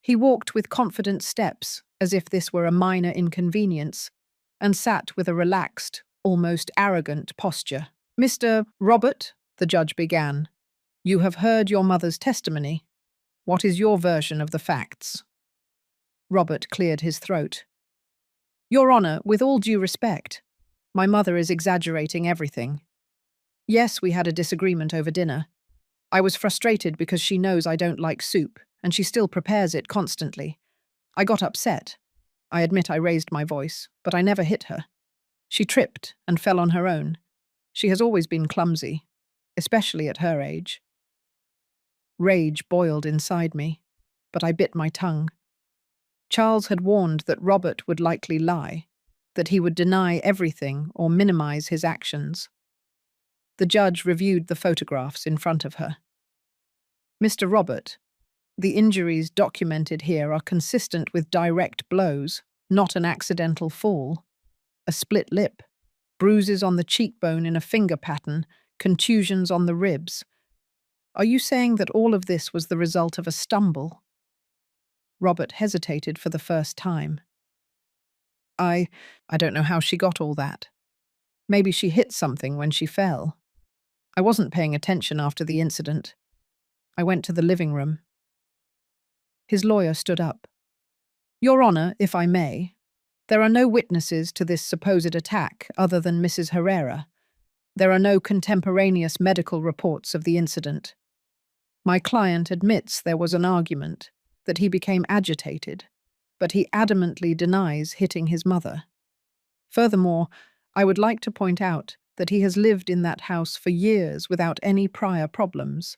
He walked with confident steps, as if this were a minor inconvenience, and sat with a relaxed, almost arrogant posture. "Mr. Robert," the judge began, "you have heard your mother's testimony. What is your version of the facts?" Robert cleared his throat. "Your Honor, with all due respect, my mother is exaggerating everything. Yes, we had a disagreement over dinner. I was frustrated because she knows I don't like soup, and she still prepares it constantly. I got upset. I admit I raised my voice, but I never hit her. She tripped and fell on her own. She has always been clumsy, especially at her age. Rage boiled inside me, but I bit my tongue. Charles had warned that Robert would likely lie, that he would deny everything or minimize his actions. The judge reviewed the photographs in front of her. Mr. Robert, the injuries documented here are consistent with direct blows, not an accidental fall. A split lip, bruises on the cheekbone in a finger pattern, contusions on the ribs. Are you saying that all of this was the result of a stumble? Robert hesitated for the first time. I don't know how she got all that. Maybe she hit something when she fell. I wasn't paying attention after the incident. I went to the living room. His lawyer stood up. Your Honor, if I may, there are no witnesses to this supposed attack other than Mrs. Herrera. There are no contemporaneous medical reports of the incident. My client admits there was an argument, that he became agitated, but he adamantly denies hitting his mother. Furthermore, I would like to point out that he has lived in that house for years without any prior problems.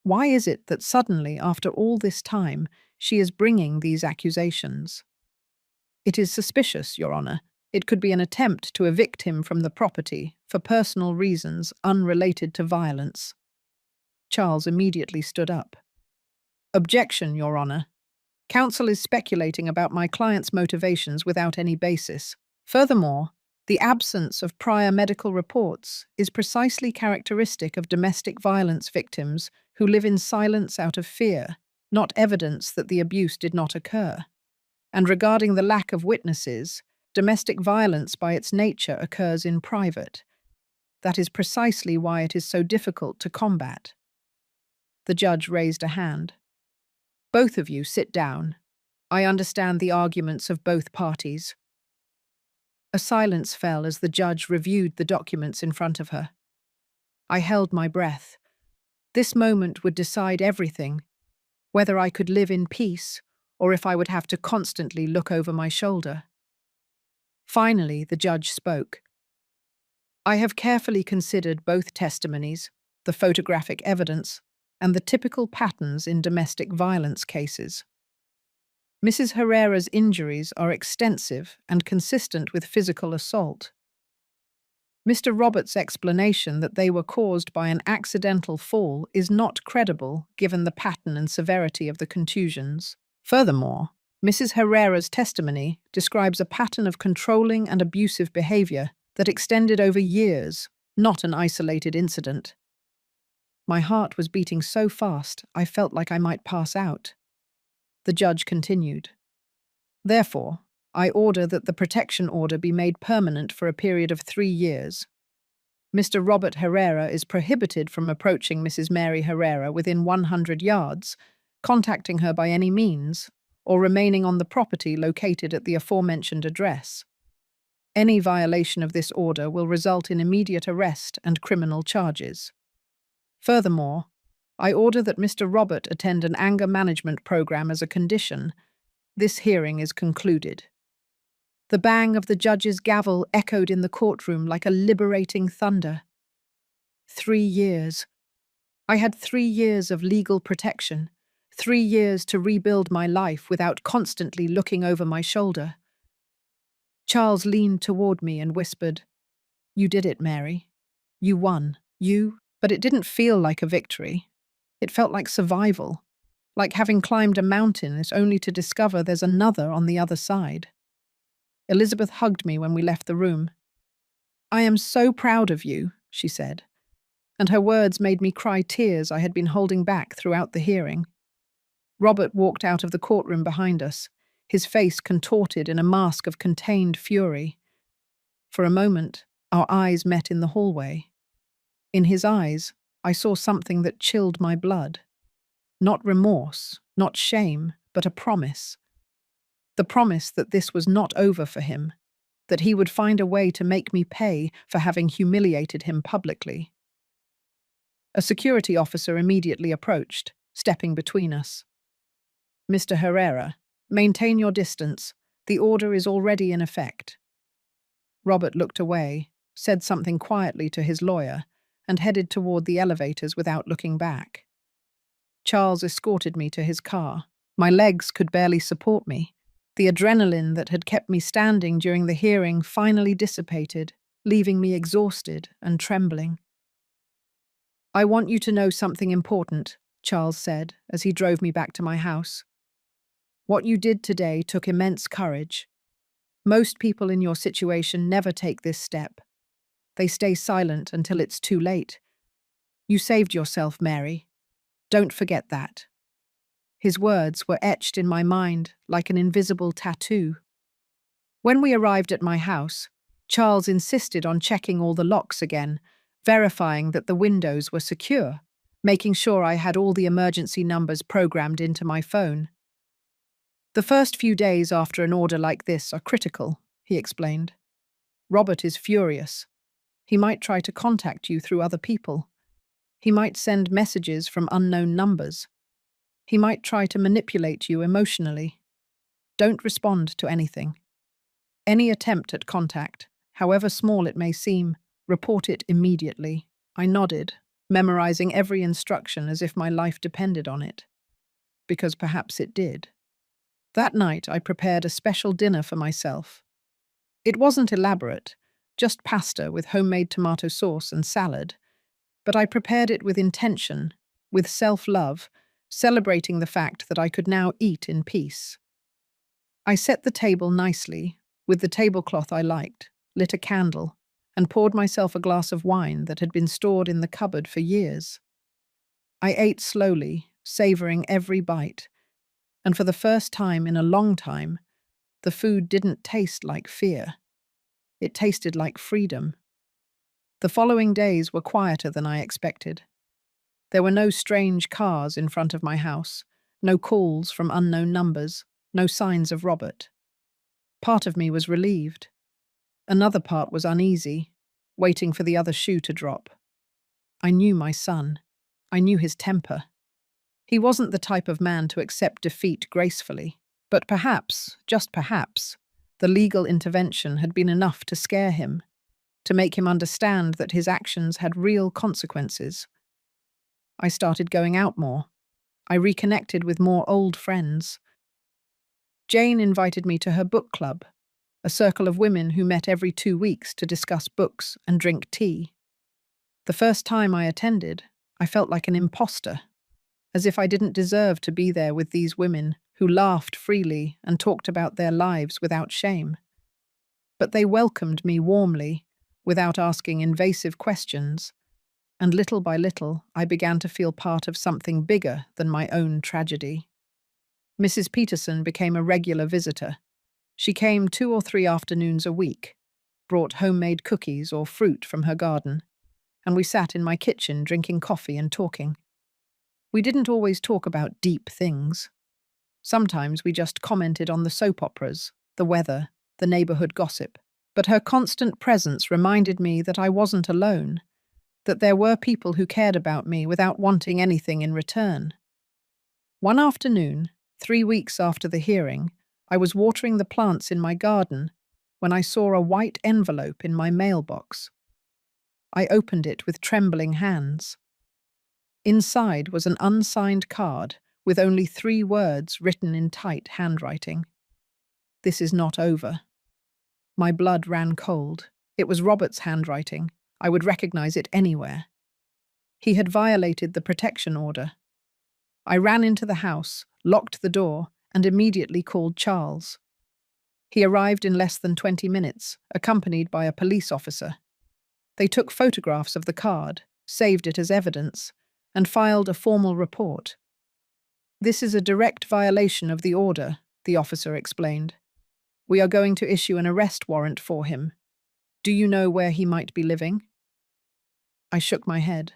Why is it that suddenly, after all this time, she is bringing these accusations? It is suspicious, Your Honor. It could be an attempt to evict him from the property for personal reasons unrelated to violence. Charles immediately stood up. Objection, Your Honor. Counsel is speculating about my client's motivations without any basis. Furthermore, the absence of prior medical reports is precisely characteristic of domestic violence victims who live in silence out of fear, not evidence that the abuse did not occur. And regarding the lack of witnesses, domestic violence by its nature occurs in private. That is precisely why it is so difficult to combat. The judge raised a hand. Both of you sit down. I understand the arguments of both parties. A silence fell as the judge reviewed the documents in front of her. I held my breath. This moment would decide everything, whether I could live in peace or if I would have to constantly look over my shoulder. Finally, the judge spoke. I have carefully considered both testimonies, the photographic evidence, and the typical patterns in domestic violence cases. Mrs. Herrera's injuries are extensive and consistent with physical assault. Mr. Roberts' explanation that they were caused by an accidental fall is not credible given the pattern and severity of the contusions. Furthermore, Mrs. Herrera's testimony describes a pattern of controlling and abusive behavior that extended over years, not an isolated incident. My heart was beating so fast I felt like I might pass out. The judge continued. Therefore, I order that the protection order be made permanent for a period of 3 years. Mr. Robert Herrera is prohibited from approaching Mrs. Mary Herrera within 100 yards, contacting her by any means, or remaining on the property located at the aforementioned address. Any violation of this order will result in immediate arrest and criminal charges. Furthermore, I order that Mr. Robert attend an anger management program as a condition. This hearing is concluded. The bang of the judge's gavel echoed in the courtroom like a liberating thunder. 3 years. I had 3 years of legal protection, 3 years to rebuild my life without constantly looking over my shoulder. Charles leaned toward me and whispered, You did it, Mary. You won. But it didn't feel like a victory. It felt like survival, like having climbed a mountain only to discover there's another on the other side. Elizabeth hugged me when we left the room. I am so proud of you, she said, and her words made me cry tears I had been holding back throughout the hearing. Robert walked out of the courtroom behind us, his face contorted in a mask of contained fury. For a moment, our eyes met in the hallway. In his eyes, I saw something that chilled my blood. Not remorse, not shame, but a promise. The promise that this was not over for him, that he would find a way to make me pay for having humiliated him publicly. A security officer immediately approached, stepping between us. Mr. Herrera, maintain your distance. The order is already in effect. Robert looked away, said something quietly to his lawyer, and headed toward the elevators without looking back. Charles escorted me to his car. My legs could barely support me. The adrenaline that had kept me standing during the hearing finally dissipated, leaving me exhausted and trembling. "I want you to know something important," Charles said as he drove me back to my house. "What you did today took immense courage. Most people in your situation never take this step. They stay silent until it's too late. You saved yourself, Mary. Don't forget that." His words were etched in my mind like an invisible tattoo. When we arrived at my house, Charles insisted on checking all the locks again, verifying that the windows were secure, making sure I had all the emergency numbers programmed into my phone. "The first few days after an order like this are critical," he explained. "Robert is furious. He might try to contact you through other people. He might send messages from unknown numbers. He might try to manipulate you emotionally. Don't respond to anything. Any attempt at contact, however small it may seem, report it immediately." I nodded, memorizing every instruction as if my life depended on it. Because perhaps it did. That night, I prepared a special dinner for myself. It wasn't elaborate, just pasta with homemade tomato sauce and salad, but I prepared it with intention, with self-love, celebrating the fact that I could now eat in peace. I set the table nicely, with the tablecloth I liked, lit a candle, and poured myself a glass of wine that had been stored in the cupboard for years. I ate slowly, savoring every bite, and for the first time in a long time, the food didn't taste like fear. It tasted like freedom. The following days were quieter than I expected. There were no strange cars in front of my house, no calls from unknown numbers, no signs of Robert. Part of me was relieved. Another part was uneasy, waiting for the other shoe to drop. I knew my son. I knew his temper. He wasn't the type of man to accept defeat gracefully, but perhaps, just perhaps, the legal intervention had been enough to scare him, to make him understand that his actions had real consequences. I started going out more. I reconnected with more old friends. Jane invited me to her book club, a circle of women who met every 2 weeks to discuss books and drink tea. The first time I attended, I felt like an imposter, as if I didn't deserve to be there with these women who laughed freely and talked about their lives without shame. But they welcomed me warmly, without asking invasive questions, and little by little I began to feel part of something bigger than my own tragedy. Mrs. Peterson became a regular visitor. She came 2 or 3 afternoons a week, brought homemade cookies or fruit from her garden, and we sat in my kitchen drinking coffee and talking. We didn't always talk about deep things. Sometimes we just commented on the soap operas, the weather, the neighborhood gossip. But her constant presence reminded me that I wasn't alone, that there were people who cared about me without wanting anything in return. One afternoon, 3 weeks after the hearing, I was watering the plants in my garden when I saw a white envelope in my mailbox. I opened it with trembling hands. Inside was an unsigned card with only 3 words written in tight handwriting. "This is not over." My blood ran cold. It was Robert's handwriting. I would recognize it anywhere. He had violated the protection order. I ran into the house, locked the door, and immediately called Charles. He arrived in less than 20 minutes, accompanied by a police officer. They took photographs of the card, saved it as evidence, and filed a formal report. "This is a direct violation of the order," the officer explained. "We are going to issue an arrest warrant for him. Do you know where he might be living?" I shook my head.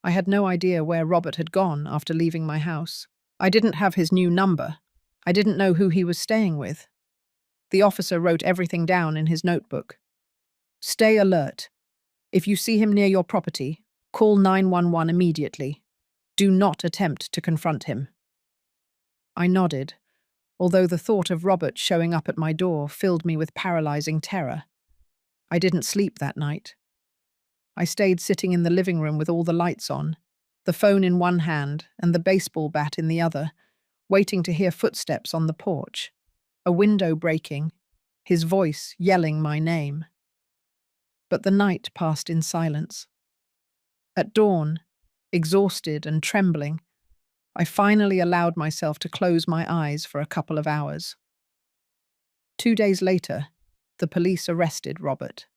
I had no idea where Robert had gone after leaving my house. I didn't have his new number. I didn't know who he was staying with. The officer wrote everything down in his notebook. "Stay alert. If you see him near your property, call 911 immediately. Do not attempt to confront him." I nodded, although the thought of Robert showing up at my door filled me with paralyzing terror. I didn't sleep that night. I stayed sitting in the living room with all the lights on, the phone in one hand and the baseball bat in the other, waiting to hear footsteps on the porch, a window breaking, his voice yelling my name. But the night passed in silence. At dawn, exhausted and trembling, I finally allowed myself to close my eyes for a couple of hours. 2 days later, the police arrested Robert.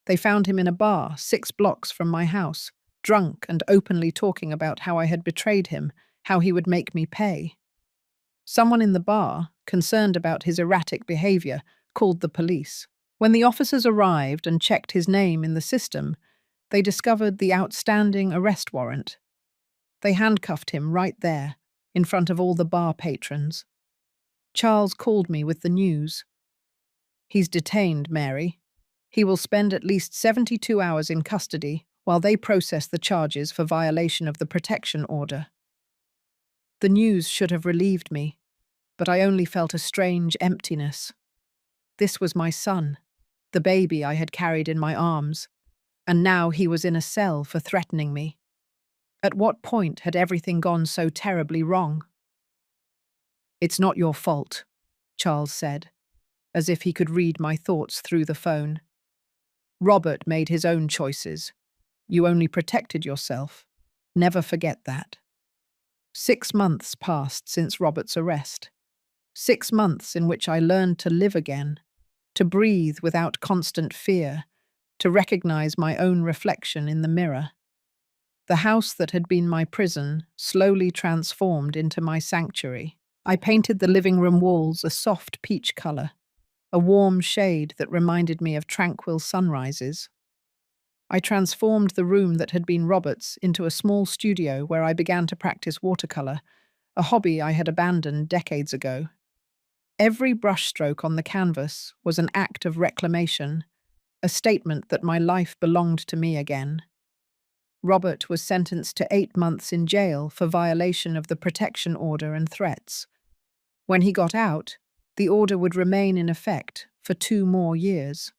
They found him in a bar 6 blocks from my house, drunk and openly talking about how I had betrayed him, how he would make me pay. Someone in the bar, concerned about his erratic behavior, called the police. When the officers arrived and checked his name in the system, they discovered the outstanding arrest warrant. They handcuffed him right there, in front of all the bar patrons. Charles called me with the news. "He's detained, Mary. He will spend at least 72 hours in custody while they process the charges for violation of the protection order." The news should have relieved me, but I only felt a strange emptiness. This was my son, the baby I had carried in my arms, and now he was in a cell for threatening me. At what point had everything gone so terribly wrong? "It's not your fault," Charles said, as if he could read my thoughts through the phone. "Robert made his own choices. You only protected yourself. Never forget that." 6 months passed since Robert's arrest. 6 months in which I learned to live again, to breathe without constant fear, to recognize my own reflection in the mirror. The house that had been my prison slowly transformed into my sanctuary. I painted the living room walls a soft peach color, a warm shade that reminded me of tranquil sunrises. I transformed the room that had been Robert's into a small studio where I began to practice watercolor, a hobby I had abandoned decades ago. Every brushstroke on the canvas was an act of reclamation, a statement that my life belonged to me again. Robert was sentenced to 8 months in jail for violation of the protection order and threats. When he got out, the order would remain in effect for 2 more years.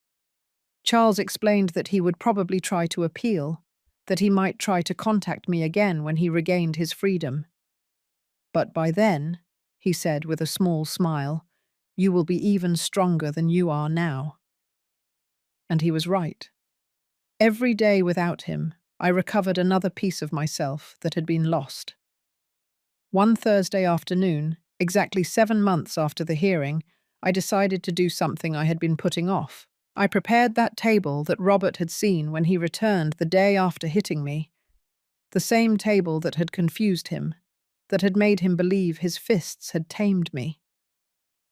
Charles explained that he would probably try to appeal, that he might try to contact me again when he regained his freedom. "But by then," he said with a small smile, "you will be even stronger than you are now." And he was right. Every day without him, I recovered another piece of myself that had been lost. One Thursday afternoon, exactly 7 months after the hearing, I decided to do something I had been putting off. I prepared that table that Robert had seen when he returned the day after hitting me, the same table that had confused him, that had made him believe his fists had tamed me.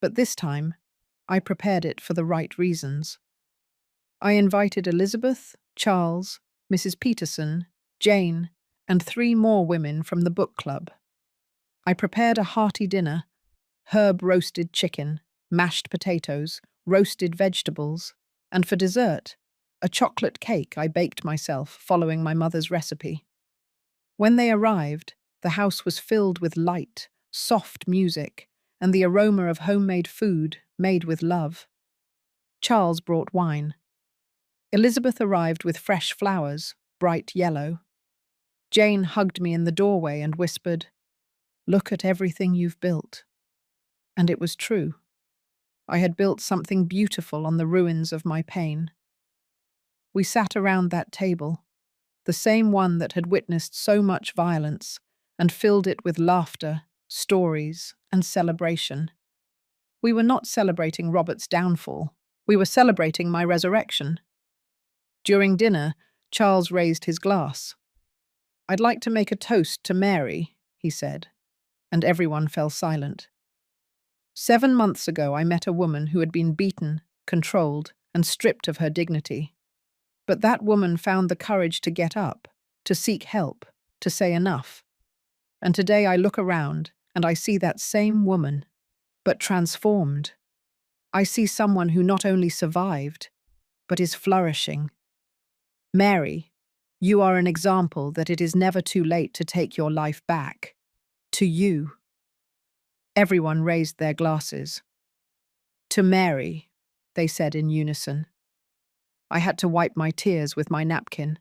But this time, I prepared it for the right reasons. I invited Elizabeth, Charles, Mrs. Peterson, Jane, and 3 more women from the book club. I prepared a hearty dinner: herb-roasted chicken, mashed potatoes, roasted vegetables, and for dessert, a chocolate cake I baked myself following my mother's recipe. When they arrived, the house was filled with light, soft music, and the aroma of homemade food made with love. Charles brought wine. Elizabeth arrived with fresh flowers, bright yellow. Jane hugged me in the doorway and whispered, "Look at everything you've built." And it was true. I had built something beautiful on the ruins of my pain. We sat around that table, the same one that had witnessed so much violence, and filled it with laughter, stories, and celebration. We were not celebrating Robert's downfall. We were celebrating my resurrection. During dinner, Charles raised his glass. "I'd like to make a toast to Mary," he said, and everyone fell silent. 7 months ago, I met a woman who had been beaten, controlled, and stripped of her dignity. But that woman found the courage to get up, to seek help, to say enough. And today I look around and I see that same woman, but transformed. I see someone who not only survived, but is flourishing. Mary, you are an example that it is never too late to take your life back. To you. Everyone raised their glasses. "To Mary," they said in unison. I had to wipe my tears with my napkin.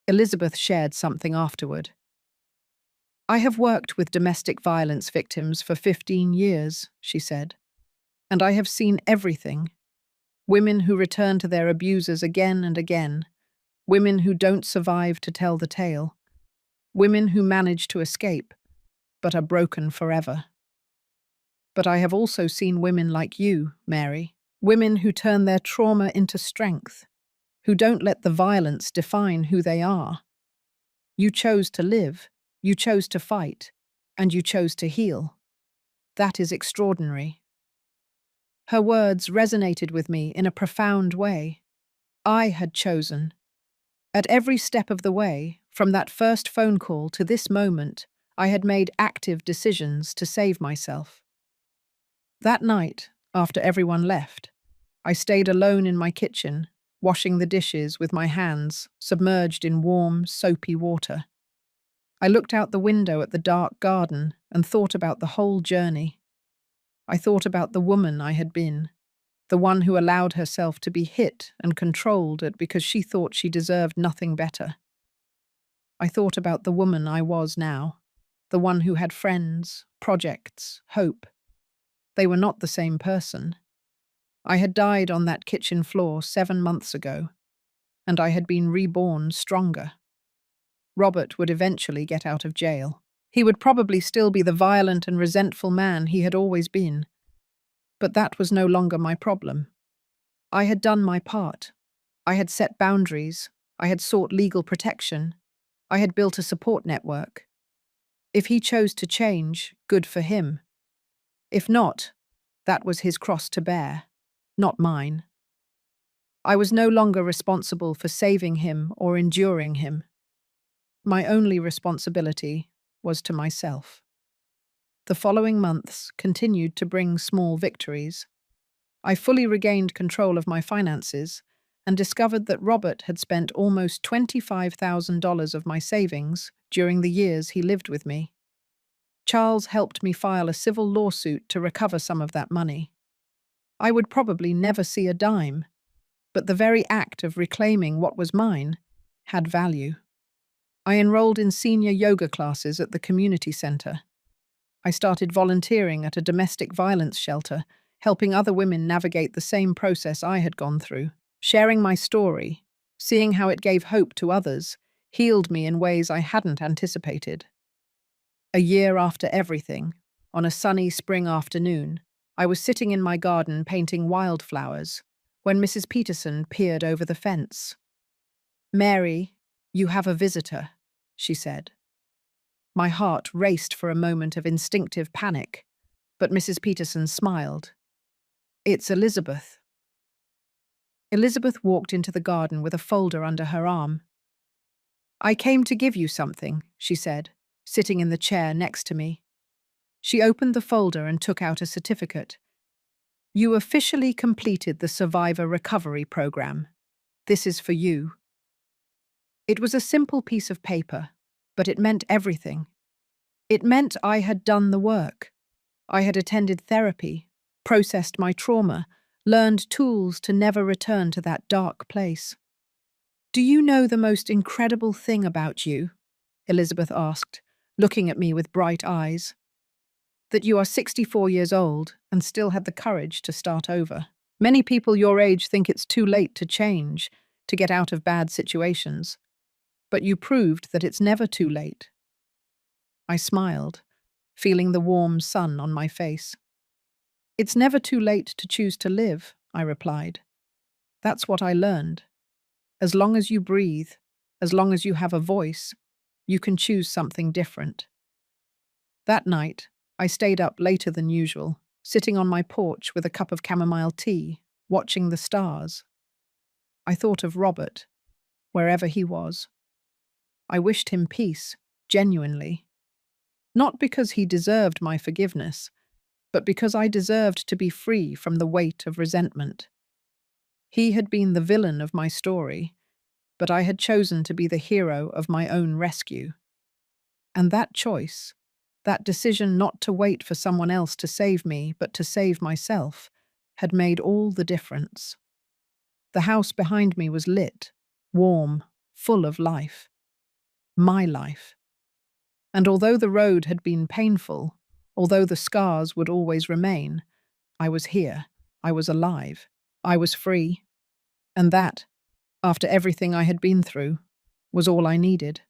Elizabeth shared something afterward. I have worked with domestic violence victims for 15 years, she said, and I have seen everything. Women who return to their abusers again and again. Women who don't survive to tell the tale. Women who manage to escape, but are broken forever. But I have also seen women like you, Mary. Women who turn their trauma into strength, who don't let the violence define who they are. You chose to live, you chose to fight, and you chose to heal. That is extraordinary. Her words resonated with me in a profound way. I had chosen. At every step of the way, from that first phone call to this moment, I had made active decisions to save myself. That night, after everyone left, I stayed alone in my kitchen, washing the dishes with my hands submerged in warm, soapy water. I looked out the window at the dark garden and thought about the whole journey. I thought about the woman I had been, the one who allowed herself to be hit and controlled because she thought she deserved nothing better. I thought about the woman I was now, the one who had friends, projects, hope. They were not the same person. I had died on that kitchen floor 7 months ago, and I had been reborn stronger. Robert would eventually get out of jail. He would probably still be the violent and resentful man he had always been. But that was no longer my problem. I had done my part. I had set boundaries. I had sought legal protection. I had built a support network. If he chose to change, good for him. If not, that was his cross to bear, not mine. I was no longer responsible for saving him or enduring him. My only responsibility was to myself. The following months continued to bring small victories. I fully regained control of my finances and discovered that Robert had spent almost $25,000 of my savings during the years he lived with me. Charles helped me file a civil lawsuit to recover some of that money. I would probably never see a dime, but the very act of reclaiming what was mine had value. I enrolled in senior yoga classes at the community center. I started volunteering at a domestic violence shelter, helping other women navigate the same process I had gone through. Sharing my story, seeing how it gave hope to others, healed me in ways I hadn't anticipated. A year after everything, on a sunny spring afternoon, I was sitting in my garden painting wildflowers when Mrs. Peterson peered over the fence. "Mary, you have a visitor," she said. My heart raced for a moment of instinctive panic, but Mrs. Peterson smiled. "It's Elizabeth." Elizabeth walked into the garden with a folder under her arm. "I came to give you something," she said, sitting in the chair next to me. She opened the folder and took out a certificate. "You officially completed the Survivor Recovery Program. This is for you." It was a simple piece of paper, but it meant everything. It meant I had done the work. I had attended therapy, processed my trauma, learned tools to never return to that dark place. "Do you know the most incredible thing about you?" Elizabeth asked, looking at me with bright eyes. "That you are 64 years old and still had the courage to start over. Many people your age think it's too late to change, to get out of bad situations. But you proved that it's never too late." I smiled, feeling the warm sun on my face. "It's never too late to choose to live," I replied. "That's what I learned. As long as you breathe, as long as you have a voice, you can choose something different." That night, I stayed up later than usual, sitting on my porch with a cup of chamomile tea, watching the stars. I thought of Robert, wherever he was. I wished him peace, genuinely. Not because he deserved my forgiveness, but because I deserved to be free from the weight of resentment. He had been the villain of my story, but I had chosen to be the hero of my own rescue. And that choice, that decision not to wait for someone else to save me, but to save myself, had made all the difference. The house behind me was lit, warm, full of life. My life. And although the road had been painful, although the scars would always remain, I was here. I was alive. I was free. And that, after everything I had been through, was all I needed.